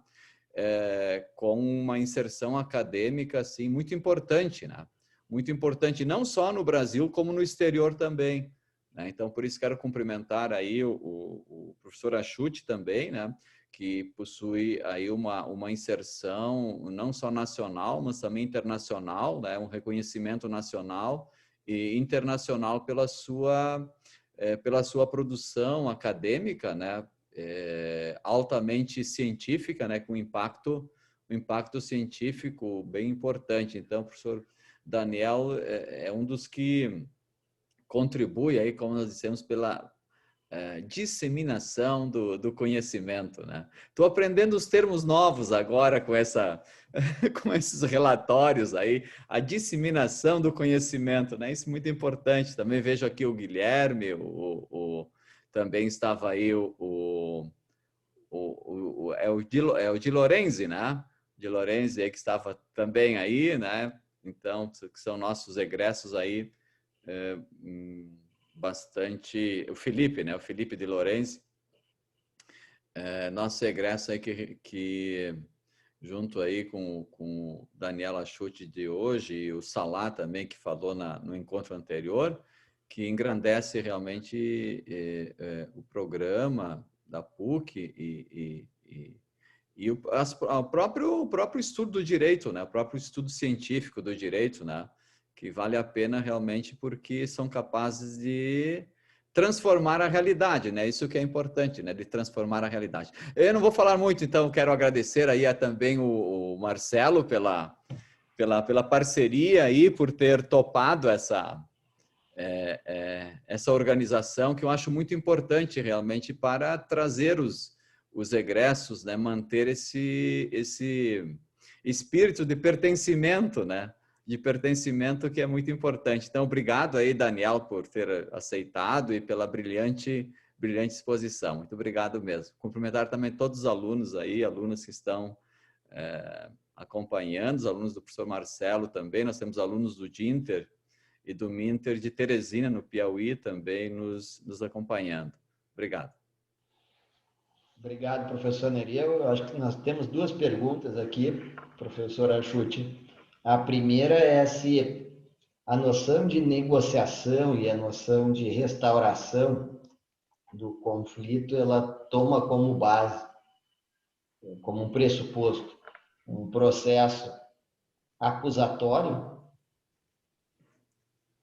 Com uma inserção acadêmica assim muito importante, né? Muito importante não só no Brasil como no exterior também, né? Então por isso quero cumprimentar aí o professor Achuti também, né? Que possui aí uma inserção não só nacional, mas também internacional, né? Um reconhecimento nacional e internacional pela sua produção acadêmica, né? Altamente científica, né? Com um impacto científico bem importante. Então, o professor Daniel é um dos que contribui aí, como nós dissemos, pela disseminação do conhecimento, né? Estou aprendendo os termos novos agora com com esses relatórios aí, a disseminação do conhecimento, né? Isso é muito importante. Também vejo aqui o Guilherme, também estava aí o Di Lorenzi, né? Di Lorenzi aí que estava também aí, né? Então, que são nossos egressos aí, bastante... O Felipe, né? O Felipe Di Lorenzi, nosso egresso aí que junto aí com o Daniel Achuti de hoje e o Salá também, que falou no encontro anterior, que engrandece realmente o programa da PUC e o próprio estudo do direito, né? O próprio estudo científico do direito, né? Que vale a pena realmente porque são capazes de transformar a realidade, né? Isso que é importante, né? De transformar a realidade. Eu não vou falar muito, então quero agradecer aí também o Marcelo pela parceria aí, por ter topado essa organização, que eu acho muito importante realmente para trazer os egressos, né? Manter esse espírito de pertencimento, né? De pertencimento, que é muito importante. Então, obrigado aí, Daniel, por ter aceitado e pela brilhante exposição. Muito obrigado mesmo. Cumprimentar também todos os alunos aí, alunos que estão acompanhando, os alunos do professor Marcelo também. Nós temos alunos do DINTER e do MINTER de Teresina, no Piauí, também nos acompanhando. Obrigado. Obrigado, professor Nereu. Eu acho que nós temos 2 perguntas aqui, professor Achuti. A primeira é se a noção de negociação e a noção de restauração do conflito, ela toma como base, como um pressuposto, um processo acusatório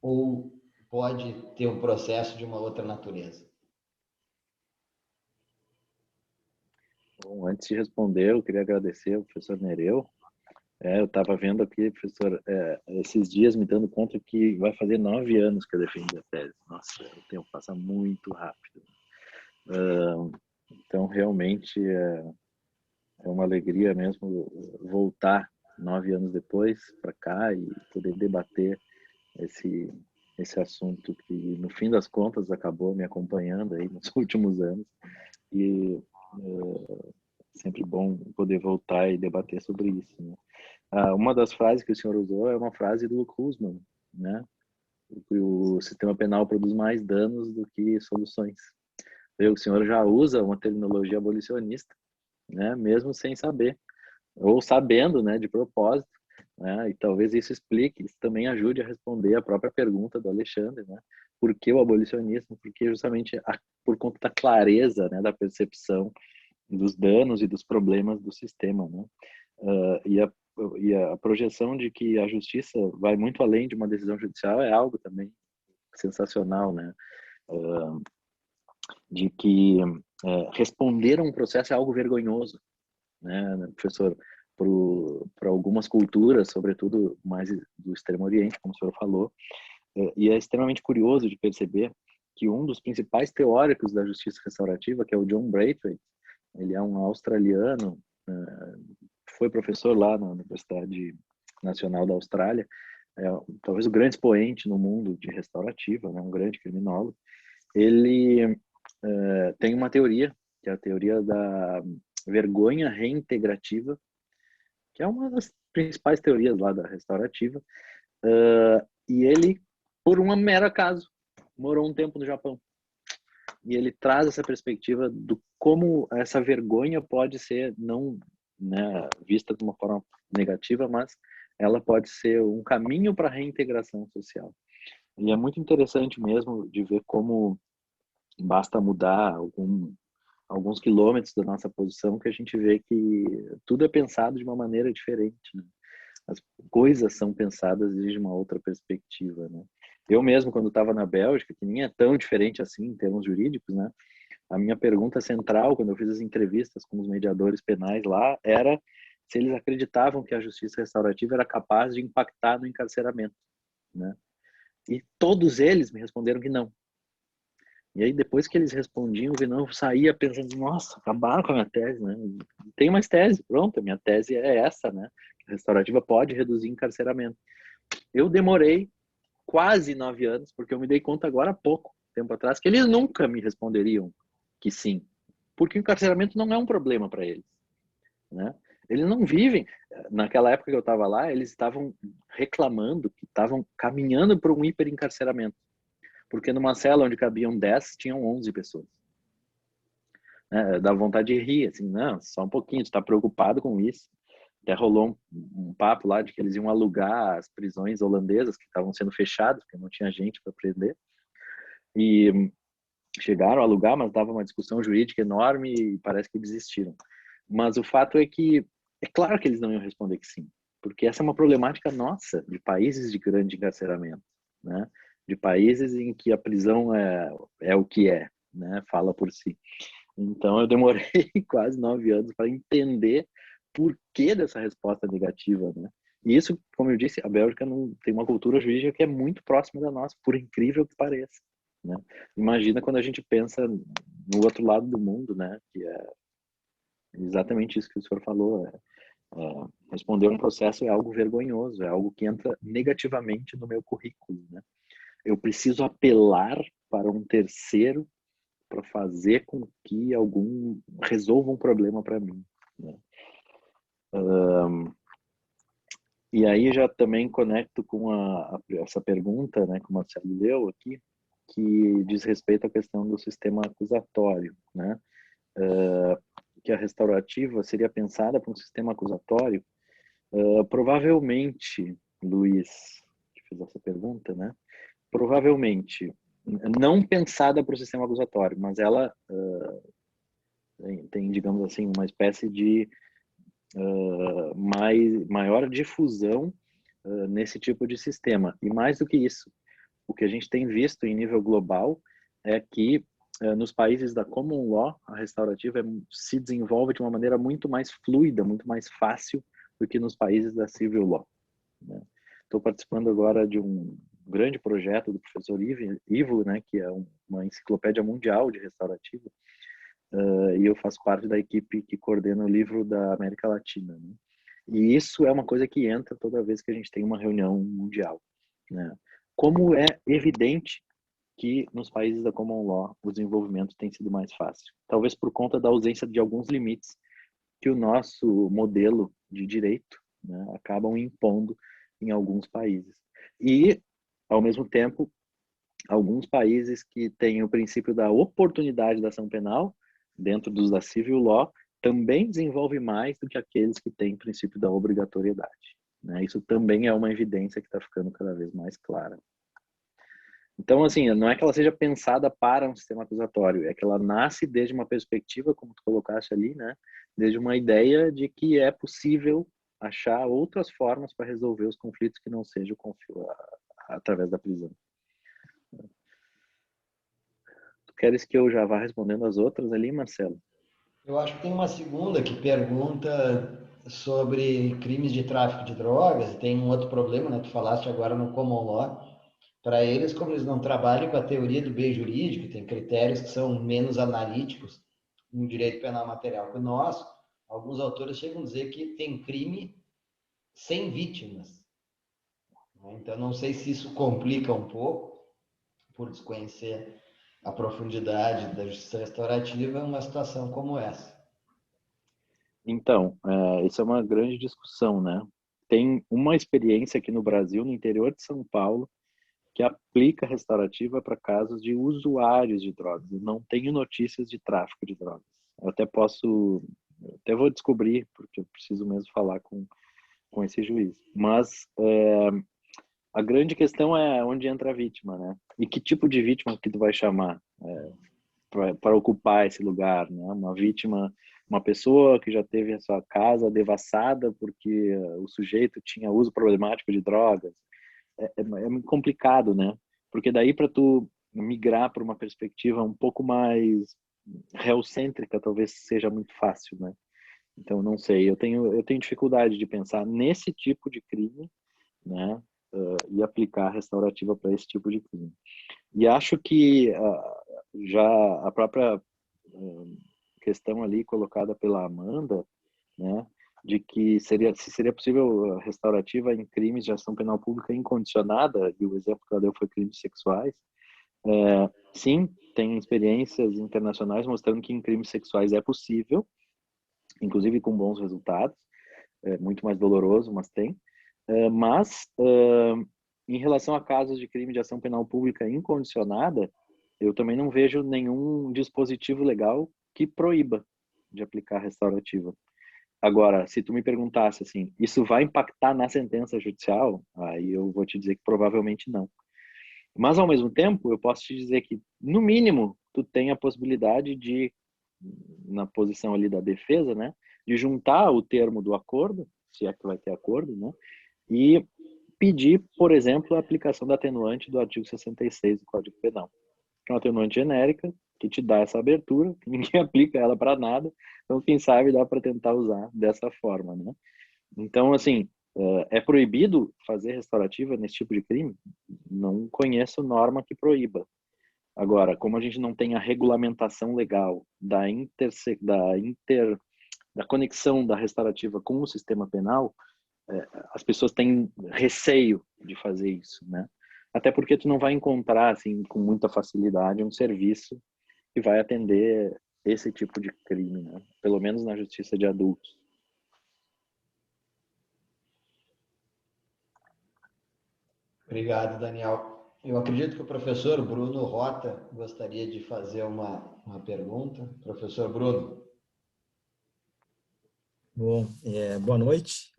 ou pode ter um processo de uma outra natureza? Bom, antes de responder, eu queria agradecer ao professor Nereu. Eu estava vendo aqui, professor, esses dias me dando conta que vai fazer 9 anos que eu defendi a tese. Nossa, o tempo passa muito rápido. Então, realmente, é uma alegria mesmo voltar 9 anos depois para cá e poder debater esse assunto que, no fim das contas, acabou me acompanhando aí nos últimos anos. E sempre bom poder voltar e debater sobre isso, né? Uma das frases que o senhor usou é uma frase do Hussman, né? O sistema penal produz mais danos do que soluções. O senhor já usa uma terminologia abolicionista, né? Mesmo sem saber, ou sabendo, né, de propósito, né? E talvez isso explique, isso também ajude a responder a própria pergunta do Alexandre, né? Por que o abolicionismo? Porque justamente por conta da clareza, né, da percepção dos danos e dos problemas do sistema, né? E a projeção de que a justiça vai muito além de uma decisão judicial é algo também sensacional, né? De que responder a um processo é algo vergonhoso, né, professor? Para algumas culturas, sobretudo mais do Extremo Oriente, como o senhor falou, e é extremamente curioso de perceber que um dos principais teóricos da justiça restaurativa, que é o John Braithwaite, ele é um australiano, foi professor lá na Universidade Nacional da Austrália, talvez o grande expoente no mundo de restaurativa, né, um grande criminólogo. Ele tem uma teoria, que é a teoria da vergonha reintegrativa, que é uma das principais teorias lá da restaurativa, e ele, por um mero acaso, morou um tempo no Japão. E ele traz essa perspectiva do como essa vergonha pode ser não, né, vista de uma forma negativa, mas ela pode ser um caminho para a reintegração social. E é muito interessante mesmo de ver como basta mudar alguns quilômetros da nossa posição que a gente vê que tudo é pensado de uma maneira diferente, né? As coisas são pensadas desde uma outra perspectiva, né? Eu mesmo, quando estava na Bélgica, que nem é tão diferente assim em termos jurídicos, né? A minha pergunta central, quando eu fiz as entrevistas com os mediadores penais lá, era se eles acreditavam que a justiça restaurativa era capaz de impactar no encarceramento, né? E todos eles me responderam que não. E aí, depois que eles respondiam, eu saía pensando, nossa, acabaram com a minha tese, né? Não tem mais tese, pronto, a minha tese é essa, né? A restaurativa pode reduzir encarceramento. Eu demorei quase 9 anos, porque eu me dei conta agora há pouco tempo atrás, que eles nunca me responderiam que sim, porque o encarceramento não é um problema para eles, né? Eles não vivem, naquela época que eu estava lá, eles estavam reclamando que estavam caminhando para um hiperencarceramento, porque numa cela onde cabiam 10, tinham 11 pessoas. Dá vontade de rir, assim, não, só um pouquinho, tu tá preocupado com isso. Até rolou um papo lá de que eles iam alugar as prisões holandesas que estavam sendo fechadas, porque não tinha gente para prender. E chegaram a alugar, mas dava uma discussão jurídica enorme e parece que desistiram. Mas o fato é que, é claro que eles não iam responder que sim, porque essa é uma problemática nossa, de países de grande encarceramento, né? De países em que a prisão é o que é, né? Fala por si. Então, eu demorei quase 9 anos para entender por que dessa resposta negativa, né? E isso, como eu disse, a Bélgica não tem uma cultura jurídica que é muito próxima da nossa, por incrível que pareça, né? Imagina quando a gente pensa no outro lado do mundo, né? Que é exatamente isso que o senhor falou. Responder um processo é algo vergonhoso, é algo que entra negativamente no meu currículo, né? Eu preciso apelar para um terceiro para fazer com que algum resolva um problema para mim, né? E aí já também conecto com essa pergunta, né, que o Marcelo leu aqui, que diz respeito à questão do sistema acusatório, né? Que a restaurativa seria pensada para um sistema acusatório, provavelmente, Luiz, que fez essa pergunta, né? Provavelmente não pensada para o sistema acusatório, mas ela tem, digamos assim, uma espécie de maior difusão nesse tipo de sistema. E mais do que isso, o que a gente tem visto em nível global é que nos países da common law, a restaurativa se desenvolve de uma maneira muito mais fluida, muito mais fácil do que nos países da civil law, né? Estou participando agora de um grande projeto do professor Ivo, né, que é uma enciclopédia mundial de restaurativa, e eu faço parte da equipe que coordena o livro da América Latina, né? E isso é uma coisa que entra toda vez que a gente tem uma reunião mundial, né? Como é evidente que nos países da Common Law o desenvolvimento tem sido mais fácil. Talvez por conta da ausência de alguns limites que o nosso modelo de direito, né, acabam impondo em alguns países. E, ao mesmo tempo, alguns países que têm o princípio da oportunidade da ação penal, dentro dos da civil law, também desenvolve mais do que aqueles que têm o princípio da obrigatoriedade, né? Isso também é uma evidência que está ficando cada vez mais clara. Então, assim, não é que ela seja pensada para um sistema acusatório, é que ela nasce desde uma perspectiva, como tu colocaste ali, né? Desde uma ideia de que é possível achar outras formas para resolver os conflitos que não seja através da prisão. Tu queres que eu já vá respondendo as outras ali, Marcelo? Eu acho que tem uma segunda que pergunta sobre crimes de tráfico de drogas. Tem um outro problema, né? Tu falaste agora no common law. Para eles, como eles não trabalham com a teoria do bem jurídico, tem critérios que são menos analíticos no direito penal material que o nosso, alguns autores chegam a dizer que tem crime sem vítimas. Então, não sei se isso complica um pouco, por desconhecer a profundidade da justiça restaurativa, uma situação como essa. Então, isso é uma grande discussão, né? Tem uma experiência aqui no Brasil, no interior de São Paulo, que aplica restaurativa para casos de usuários de drogas. Eu não tenho notícias de tráfico de drogas. Eu até vou descobrir, porque eu preciso mesmo falar com esse juiz. Mas a grande questão é onde entra a vítima, né? E que tipo de vítima que tu vai chamar para ocupar esse lugar, né? Uma vítima, uma pessoa que já teve a sua casa devassada porque o sujeito tinha uso problemático de drogas. É muito complicado, né? Porque daí para tu migrar para uma perspectiva um pouco mais réu-cêntrica, talvez seja muito fácil, né? Então, não sei, eu tenho dificuldade de pensar nesse tipo de crime, né? E aplicar a restaurativa para esse tipo de crime. E acho que já a própria questão ali colocada pela Amanda, né? De que seria possível restaurativa em crimes de ação penal pública incondicionada, e o exemplo que ela deu foi crimes sexuais. Sim, tem experiências internacionais mostrando que em crimes sexuais é possível, inclusive com bons resultados, muito mais doloroso, mas tem. Mas, em relação a casos de crime de ação penal pública incondicionada, eu também não vejo nenhum dispositivo legal que proíba de aplicar a restaurativa. Agora, se tu me perguntasse assim, isso vai impactar na sentença judicial? Aí eu vou te dizer que provavelmente não. Mas, ao mesmo tempo, eu posso te dizer que, no mínimo, tu tem a possibilidade de, na posição ali da defesa, né, de juntar o termo do acordo, se é que vai ter acordo, né, e pedir, por exemplo, a aplicação da atenuante do artigo 66 do Código Penal, que é uma atenuante genérica, que te dá essa abertura, que ninguém aplica ela para nada, então quem sabe dá para tentar usar dessa forma, né? Então, assim, é proibido fazer restaurativa nesse tipo de crime? Não conheço norma que proíba. Agora, como a gente não tem a regulamentação legal da conexão da restaurativa com o sistema penal, as pessoas têm receio de fazer isso, né? Até porque tu não vai encontrar, assim, com muita facilidade, um serviço que vai atender esse tipo de crime, né? Pelo menos na justiça de adultos. Obrigado, Daniel. Eu acredito que o professor Bruno Rota gostaria de fazer uma pergunta. Professor Bruno. Bom, boa noite.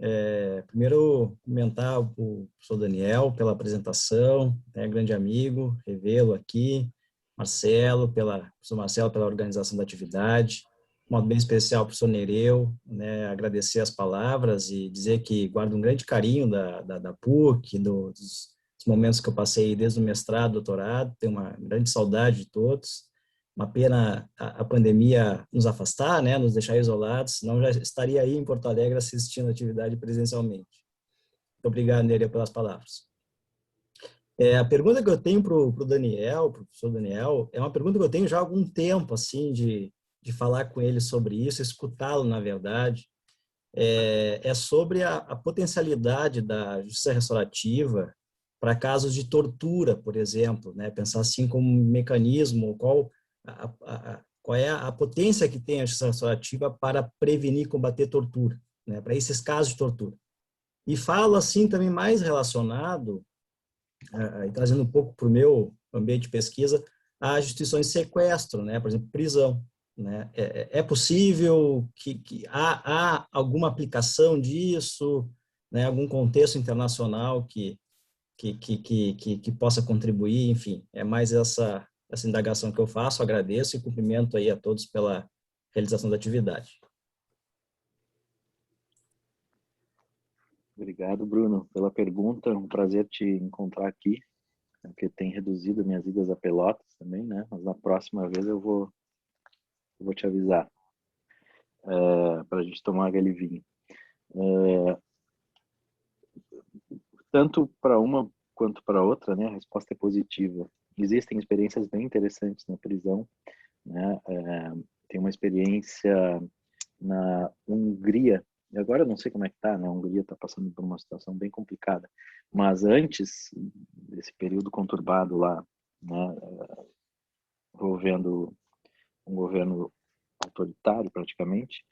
Primeiro, cumprimentar o professor Daniel pela apresentação, grande amigo, revê-lo aqui, professor Marcelo pela organização da atividade, de modo bem especial, professor Nereu, né, agradecer as palavras e dizer que guardo um grande carinho da PUC, dos momentos que eu passei desde o mestrado, doutorado, tenho uma grande saudade de todos. Uma pena a pandemia nos afastar, né, nos deixar isolados, senão já estaria aí em Porto Alegre assistindo a atividade presencialmente. Muito obrigado, Nereu, pelas palavras. A pergunta que eu tenho para o Daniel, para o professor Daniel, é uma pergunta que eu tenho já há algum tempo, assim, de de falar com ele sobre isso, escutá-lo, na verdade, é sobre a potencialidade da justiça restaurativa para casos de tortura, por exemplo, né? Pensar assim como um mecanismo, qual é a potência que tem a justiça restaurativa para prevenir e combater tortura, né? Para esses casos de tortura. E falo assim também mais relacionado, trazendo um pouco para o meu ambiente de pesquisa, as instituições de sequestro, né? Por exemplo, prisão. Né? É possível que há alguma aplicação disso, né? Algum contexto internacional que possa contribuir, enfim, é mais essa indagação que eu faço, agradeço e cumprimento aí a todos pela realização da atividade. Obrigado, Bruno, pela pergunta. É um prazer te encontrar aqui, porque tem reduzido minhas idas a Pelotas também, né? Mas na próxima vez eu vou te avisar, para a gente tomar aquele vinho. Tanto para uma quanto para outra, né? A resposta é positiva. Existem experiências bem interessantes na prisão, né? Tem uma experiência na Hungria. E agora eu não sei como é que tá, né? A Hungria está passando por uma situação bem complicada. Mas antes desse período conturbado lá, né? Envolvendo um governo autoritário praticamente,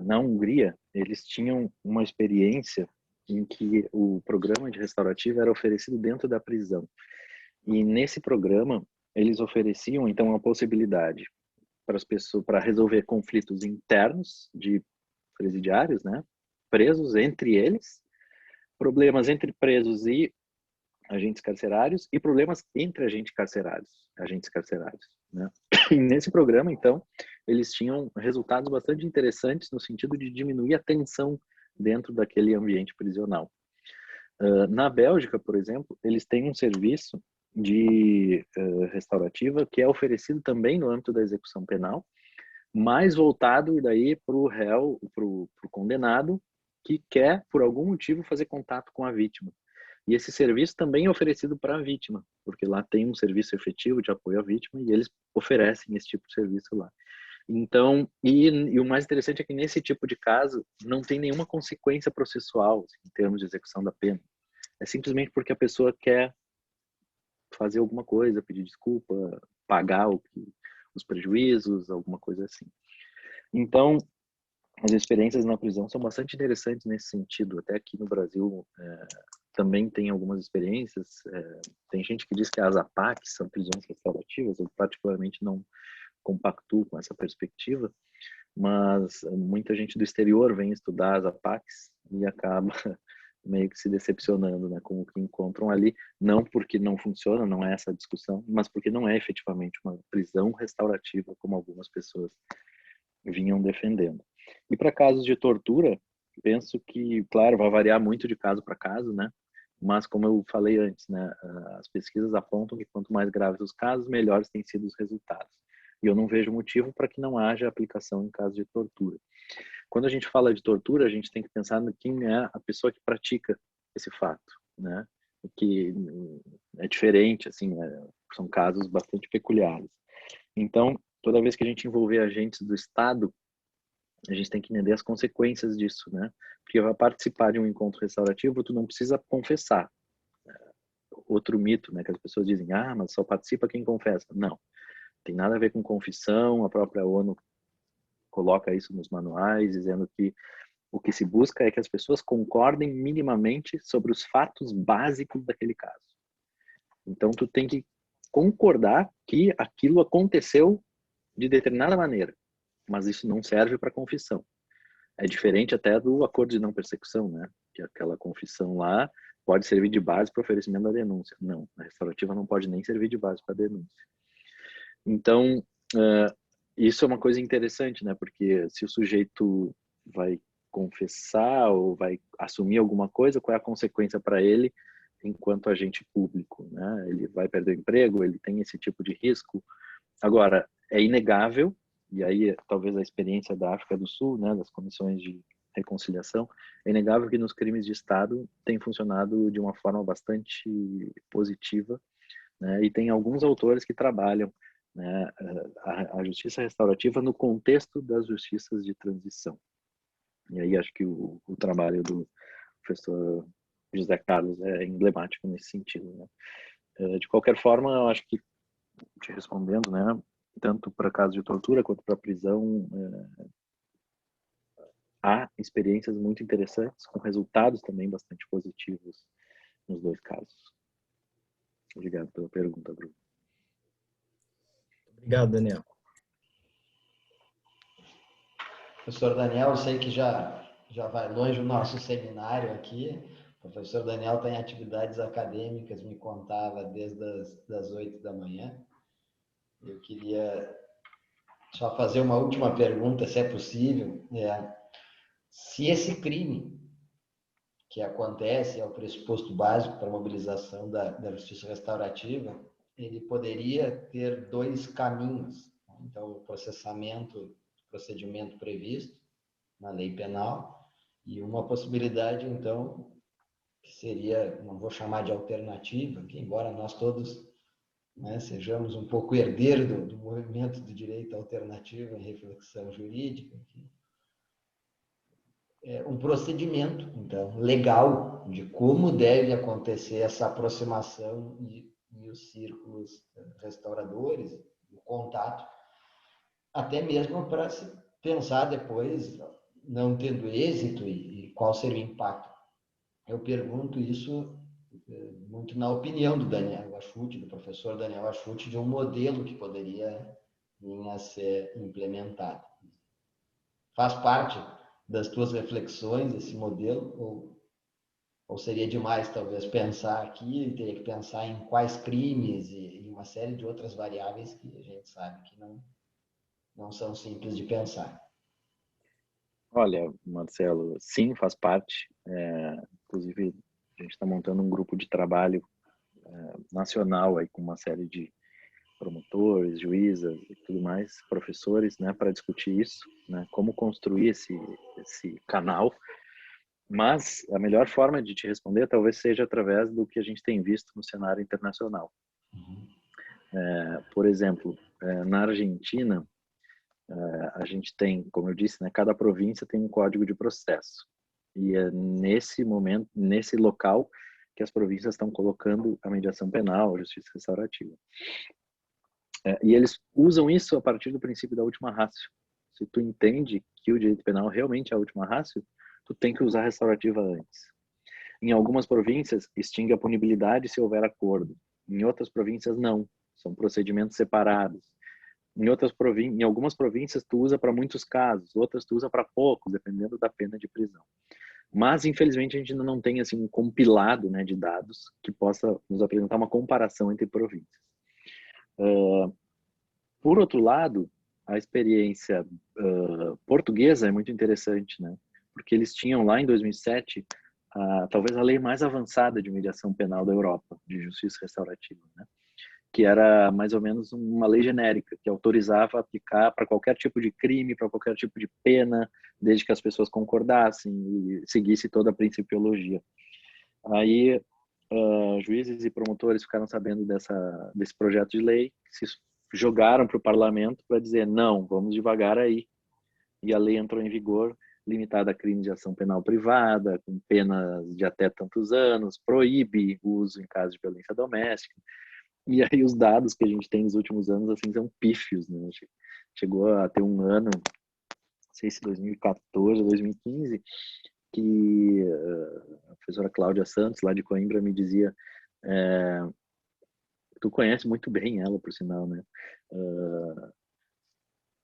na Hungria eles tinham uma experiência em que o programa de restaurativo era oferecido dentro da prisão. E nesse programa eles ofereciam então a possibilidade para as pessoas, para resolver conflitos internos de presidiários, né, presos entre eles, problemas entre presos e agentes carcerários e problemas entre agentes carcerários, né? E nesse programa, então, eles tinham resultados bastante interessantes no sentido de diminuir a tensão dentro daquele ambiente prisional. Na Bélgica, por exemplo, eles têm um serviço de restaurativa que é oferecido também no âmbito da execução penal, mais voltado daí para o réu, para o condenado que quer, por algum motivo, fazer contato com a vítima. E esse serviço também é oferecido para a vítima, porque lá tem um serviço efetivo de apoio à vítima e eles oferecem esse tipo de serviço lá. Então, e o mais interessante é que nesse tipo de caso não tem nenhuma consequência processual assim, em termos de execução da pena. É simplesmente porque a pessoa quer fazer alguma coisa, pedir desculpa, pagar os prejuízos, alguma coisa assim. Então, as experiências na prisão são bastante interessantes nesse sentido. Até aqui no Brasil também tem algumas experiências. Tem gente que diz que as APACs são prisões restaurativas. Eu particularmente não compactuo com essa perspectiva, mas muita gente do exterior vem estudar as APACs e acaba meio que se decepcionando, né, com o que encontram ali, não porque não funciona, não é essa a discussão, mas porque não é efetivamente uma prisão restaurativa como algumas pessoas vinham defendendo. E para casos de tortura, penso que, claro, vai variar muito de caso para caso, né? Mas como eu falei antes, né, as pesquisas apontam que quanto mais graves os casos, melhores têm sido os resultados. E eu não vejo motivo para que não haja aplicação em caso de tortura. Quando a gente fala de tortura, a gente tem que pensar no quem é a pessoa que pratica esse fato, né? Que é diferente, assim, são casos bastante peculiares. Então, toda vez que a gente envolver agentes do Estado, a gente tem que entender as consequências disso, né? Porque para participar de um encontro restaurativo, tu não precisa confessar. Outro mito, né? Que as pessoas dizem, mas só participa quem confessa. Não, tem nada a ver com confissão. A própria ONU coloca isso nos manuais, dizendo que o que se busca é que as pessoas concordem minimamente sobre os fatos básicos daquele caso. Então, tu tem que concordar que aquilo aconteceu de determinada maneira, mas isso não serve para confissão. É diferente até do acordo de não persecução, né? Que aquela confissão lá pode servir de base para o oferecimento da denúncia. Não, a restaurativa não pode nem servir de base para a denúncia. Então, isso é uma coisa interessante, né? Porque se o sujeito vai confessar ou vai assumir alguma coisa, qual é a consequência para ele enquanto agente público, né? Ele vai perder o emprego, ele tem esse tipo de risco. Agora, é inegável, e aí talvez a experiência da África do Sul, né, das comissões de reconciliação, é inegável que nos crimes de Estado tem funcionado de uma forma bastante positiva, né? E tem alguns autores que trabalham né, a justiça restaurativa no contexto das justiças de transição. E aí acho que o trabalho do professor José Carlos é emblemático nesse sentido, né? De qualquer forma, eu acho que, te respondendo, né, tanto para caso de tortura quanto para prisão, há experiências muito interessantes, com resultados também bastante positivos nos dois casos. Obrigado pela pergunta, Bruno. Obrigado, Daniel. Professor Daniel, eu sei que já vai longe o nosso seminário aqui. O professor Daniel tem atividades acadêmicas, me contava, desde as 8 da manhã. Eu queria só fazer uma última pergunta, se é possível. Se esse crime que acontece é o pressuposto básico para a mobilização da justiça restaurativa, ele poderia ter dois caminhos. Então, o procedimento previsto na lei penal, e uma possibilidade, então, que seria, não vou chamar de alternativa, que embora nós todos, né, sejamos um pouco herdeiros do movimento do direito alternativo em reflexão jurídica, um procedimento, então, legal de como deve acontecer essa aproximação e os círculos restauradores, o contato, até mesmo para se pensar depois, não tendo êxito, e qual seria o impacto. Eu pergunto isso muito na opinião do Daniel Achuti, do professor Daniel Achuti, de um modelo que poderia vir a ser implementado. Faz parte das tuas reflexões esse modelo, ou seria demais talvez pensar aqui, e teria que pensar em quais crimes e uma série de outras variáveis que a gente sabe que não são simples de pensar. Olha, Marcelo, sim, faz parte. Inclusive, a gente está montando um grupo de trabalho nacional aí com uma série de promotores, juízas e tudo mais, professores, né, para discutir isso, né, como construir esse canal. Mas a melhor forma de te responder talvez seja através do que a gente tem visto no cenário internacional. Por exemplo, na Argentina, a gente tem, como eu disse, né, cada província tem um código de processo. E é nesse momento, nesse local, que as províncias estão colocando a mediação penal, a justiça restaurativa. E eles usam isso a partir do princípio da última ratio. Se tu entende que o direito penal realmente é a última ratio, tu tem que usar a restaurativa antes. Em algumas províncias, extingue a punibilidade se houver acordo. Em outras províncias, não. São procedimentos separados. Em algumas províncias, tu usa para muitos casos, outras tu usa para poucos, dependendo da pena de prisão. Mas, infelizmente, a gente ainda não tem assim, um compilado, né, de dados que possa nos apresentar uma comparação entre províncias. Por outro lado, a experiência portuguesa é muito interessante, né? Porque eles tinham lá em 2007 talvez a lei mais avançada de mediação penal da Europa, de justiça restaurativa, né? Que era mais ou menos uma lei genérica, que autorizava aplicar para qualquer tipo de crime, para qualquer tipo de pena, desde que as pessoas concordassem e seguisse toda a principiologia. Aí, juízes e promotores ficaram sabendo desse projeto de lei, se jogaram para o parlamento para dizer, não, vamos devagar aí. E a lei entrou em vigor, limitada a crimes de ação penal privada, com penas de até tantos anos, proíbe o uso em caso de violência doméstica. E aí os dados que a gente tem nos últimos anos assim são pífios, né? Chegou a ter um ano, não sei se 2014 ou 2015, que a professora Cláudia Santos, lá de Coimbra, me dizia, tu conhece muito bem ela, por sinal, né?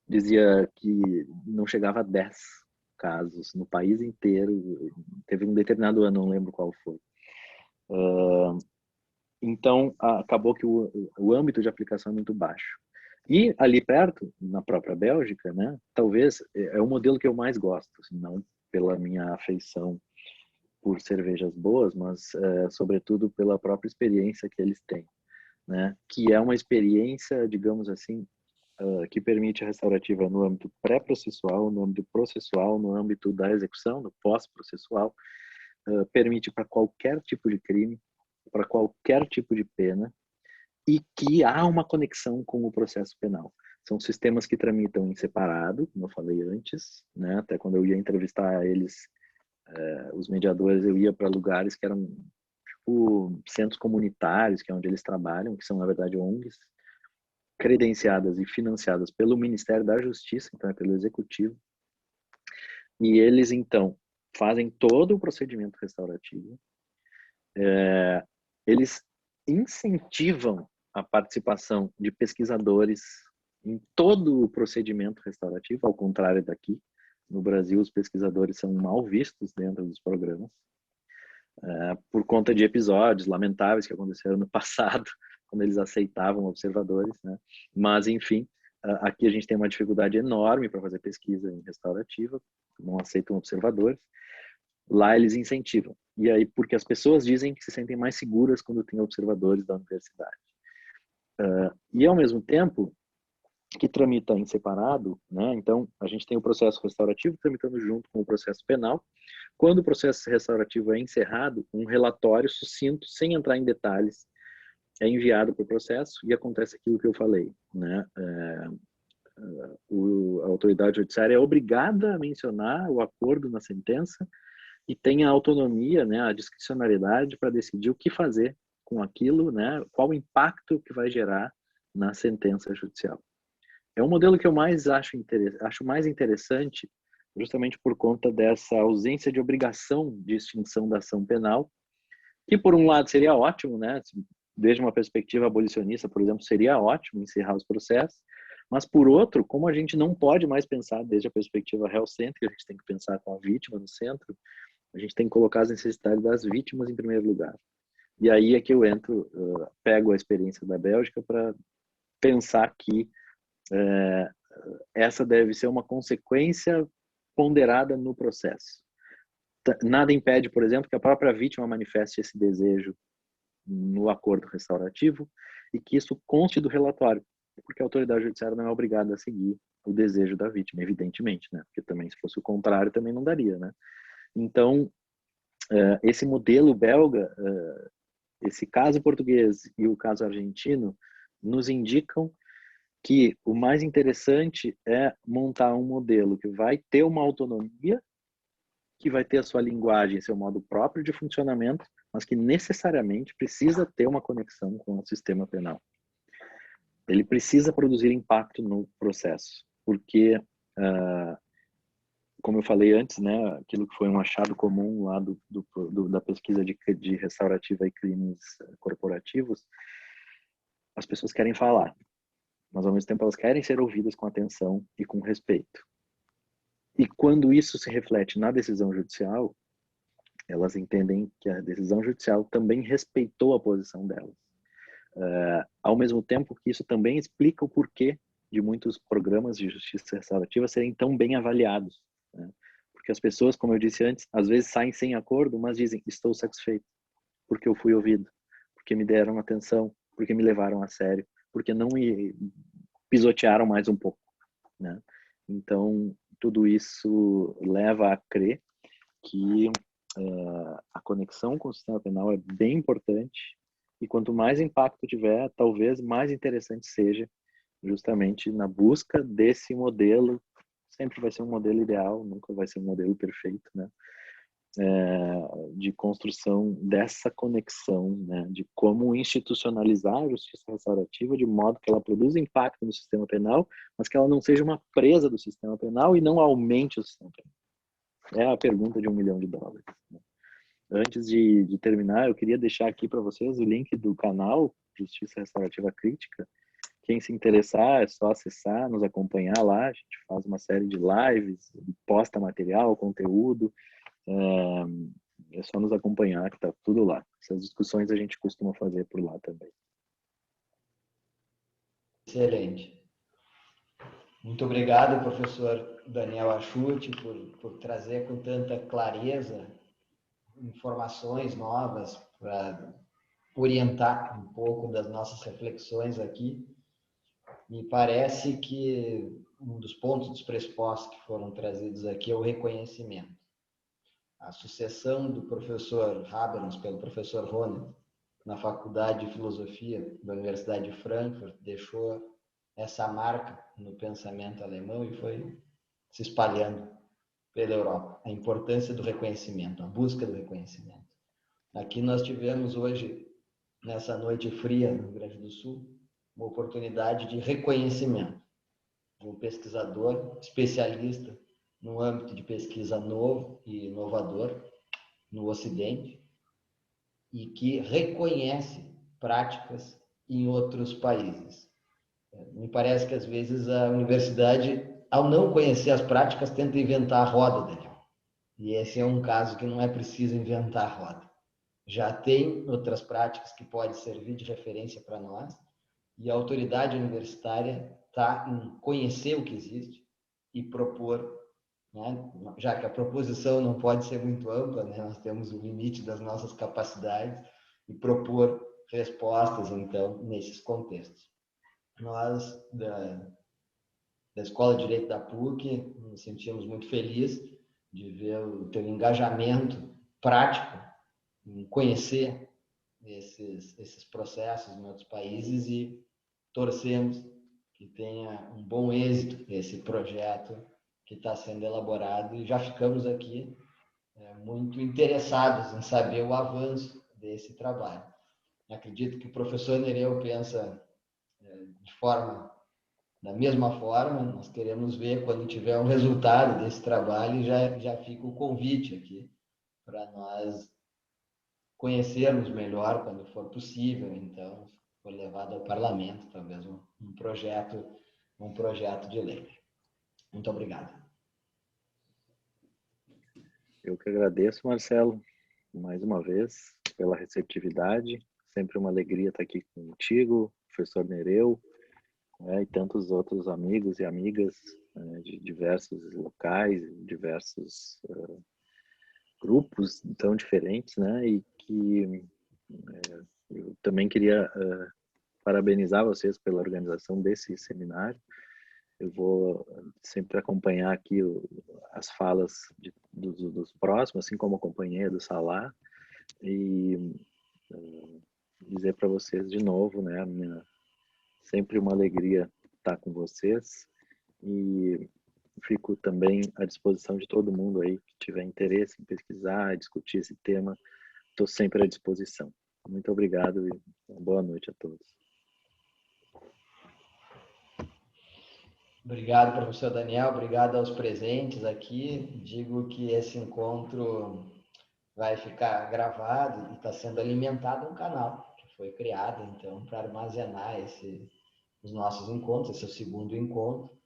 Dizia que não chegava a 10 casos no país inteiro, teve um determinado ano, não lembro qual foi. Então, acabou que o âmbito de aplicação é muito baixo. E ali perto, na própria Bélgica, né, talvez é o modelo que eu mais gosto, assim, não pela minha afeição por cervejas boas, mas sobretudo pela própria experiência que eles têm, né, que é uma experiência, digamos assim, que permite a restaurativa no âmbito pré-processual, no âmbito processual, no âmbito da execução, no pós-processual, permite para qualquer tipo de crime, para qualquer tipo de pena, e que há uma conexão com o processo penal. São sistemas que tramitam em separado, como eu falei antes, né? Até quando eu ia entrevistar eles, os mediadores, eu ia para lugares que eram tipo centros comunitários, que é onde eles trabalham, que são na verdade ONGs, credenciadas e financiadas pelo Ministério da Justiça, então é pelo Executivo, e eles então fazem todo o procedimento restaurativo. Eles incentivam a participação de pesquisadores em todo o procedimento restaurativo, ao contrário daqui. No Brasil, os pesquisadores são mal vistos dentro dos programas, por conta de episódios lamentáveis que aconteceram no passado, quando eles aceitavam observadores, né? Mas, enfim, aqui a gente tem uma dificuldade enorme para fazer pesquisa em restaurativa, não aceitam observadores. Lá eles incentivam. E aí, porque as pessoas dizem que se sentem mais seguras quando tem observadores da universidade. E, ao mesmo tempo, que tramita em separado, né? Então, a gente tem o processo restaurativo tramitando junto com o processo penal. Quando o processo restaurativo é encerrado, um relatório sucinto, sem entrar em detalhes, é enviado para o processo e acontece aquilo que eu falei, né? A autoridade judiciária é obrigada a mencionar o acordo na sentença e tem a autonomia, né, a discricionariedade para decidir o que fazer com aquilo, né, qual o impacto que vai gerar na sentença judicial. É um modelo que eu mais acho mais interessante, justamente por conta dessa ausência de obrigação de extinção da ação penal, que por um lado seria ótimo, né, desde uma perspectiva abolicionista, por exemplo, seria ótimo encerrar os processos, mas por outro, como a gente não pode mais pensar desde a perspectiva réu-cêntrica, a gente tem que pensar com a vítima no centro, a gente tem que colocar as necessidades das vítimas em primeiro lugar. E aí é que eu entro, pego a experiência da Bélgica para pensar que essa deve ser uma consequência ponderada no processo. Nada impede, por exemplo, que a própria vítima manifeste esse desejo no acordo restaurativo e que isso conste do relatório, porque a autoridade judiciária não é obrigada a seguir o desejo da vítima, evidentemente, né? Porque também, se fosse o contrário, também não daria, né? Então, esse modelo belga, esse caso português e o caso argentino, nos indicam que o mais interessante é montar um modelo que vai ter uma autonomia, que vai ter a sua linguagem, seu modo próprio de funcionamento, mas que necessariamente precisa ter uma conexão com o sistema penal. Ele precisa produzir impacto no processo, porque, como eu falei antes, né, aquilo que foi um achado comum lá da pesquisa de restaurativa e crimes corporativos, as pessoas querem falar, mas ao mesmo tempo elas querem ser ouvidas com atenção e com respeito. E quando isso se reflete na decisão judicial, elas entendem que a decisão judicial também respeitou a posição delas. Ao mesmo tempo que isso também explica o porquê de muitos programas de justiça restaurativa serem tão bem avaliados, né? Porque as pessoas, como eu disse antes, às vezes saem sem acordo, mas dizem, estou satisfeito, porque eu fui ouvido, porque me deram atenção, porque me levaram a sério, porque não me pisotearam mais um pouco, né? Então, tudo isso leva a crer que a conexão com o sistema penal é bem importante e quanto mais impacto tiver, talvez mais interessante seja justamente na busca desse modelo. Sempre vai ser um modelo ideal, nunca vai ser um modelo perfeito, né? De construção dessa conexão, né? De como institucionalizar a justiça restaurativa de modo que ela produza impacto no sistema penal, mas que ela não seja uma presa do sistema penal e não aumente o sistema penal. É a pergunta de $1 milhão, né? Antes de terminar, eu queria deixar aqui para vocês o link do canal Justiça Restaurativa Crítica. Quem se interessar, é só acessar, nos acompanhar lá. A gente faz uma série de lives, posta material, conteúdo. É só nos acompanhar que tá tudo lá. Essas discussões a gente costuma fazer por lá também. Excelente. Muito obrigado, professor Daniel Achuti, por trazer com tanta clareza informações novas para orientar um pouco das nossas reflexões aqui. Me parece que um dos pontos dos pressupostos que foram trazidos aqui é o reconhecimento. A sucessão do professor Habermas pelo professor Ronen na Faculdade de Filosofia da Universidade de Frankfurt, deixou essa marca no pensamento alemão e foi se espalhando pela Europa. A importância do reconhecimento, a busca do reconhecimento. Aqui nós tivemos hoje, nessa noite fria no Rio Grande do Sul, uma oportunidade de reconhecimento de um pesquisador especialista no âmbito de pesquisa novo e inovador no Ocidente e que reconhece práticas em outros países. Me parece que às vezes a universidade, ao não conhecer as práticas, tenta inventar a roda, Daniel. E esse é um caso que não é preciso inventar a roda. Já tem outras práticas que podem servir de referência para nós, e a autoridade universitária está em conhecer o que existe e propor, né? Já que a proposição não pode ser muito ampla, né? Nós temos o limite das nossas capacidades, e propor respostas, então, nesses contextos. Nós, da Escola de Direito da PUC, nos sentimos muito felizes de ver o teu engajamento prático em conhecer esses processos em outros países e torcemos que tenha um bom êxito esse projeto que está sendo elaborado e já ficamos aqui muito interessados em saber o avanço desse trabalho. Acredito que o professor Nereu pensa da mesma forma, nós queremos ver quando tiver um resultado desse trabalho, já fica o convite aqui para nós conhecermos melhor quando for possível, então, for levado ao parlamento, talvez um projeto de lei. Muito obrigado. Eu que agradeço, Marcelo, mais uma vez, pela receptividade. Sempre uma alegria estar aqui contigo, professor Nereu, e tantos outros amigos e amigas de diversos locais, diversos grupos tão diferentes, né? E que eu também queria parabenizar vocês pela organização desse seminário. Eu vou sempre acompanhar aqui as falas dos próximos, assim como acompanhei a do Salar, e dizer para vocês de novo, né, sempre uma alegria estar com vocês, e fico também à disposição de todo mundo aí que tiver interesse em pesquisar, discutir esse tema, estou sempre à disposição. Muito obrigado e boa noite a todos. Obrigado, professor Daniel, obrigado aos presentes aqui. Digo que esse encontro vai ficar gravado e está sendo alimentado um canal que foi criado, então, para armazenar os nossos encontros. Esse é o segundo encontro.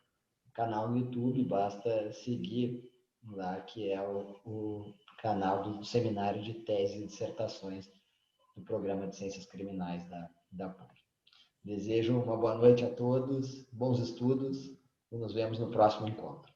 O canal no YouTube, basta seguir lá, que é o canal do Seminário de Teses e Dissertações do Programa de Ciências Criminais da PUC. Desejo uma boa noite a todos, bons estudos, e nos vemos no próximo encontro.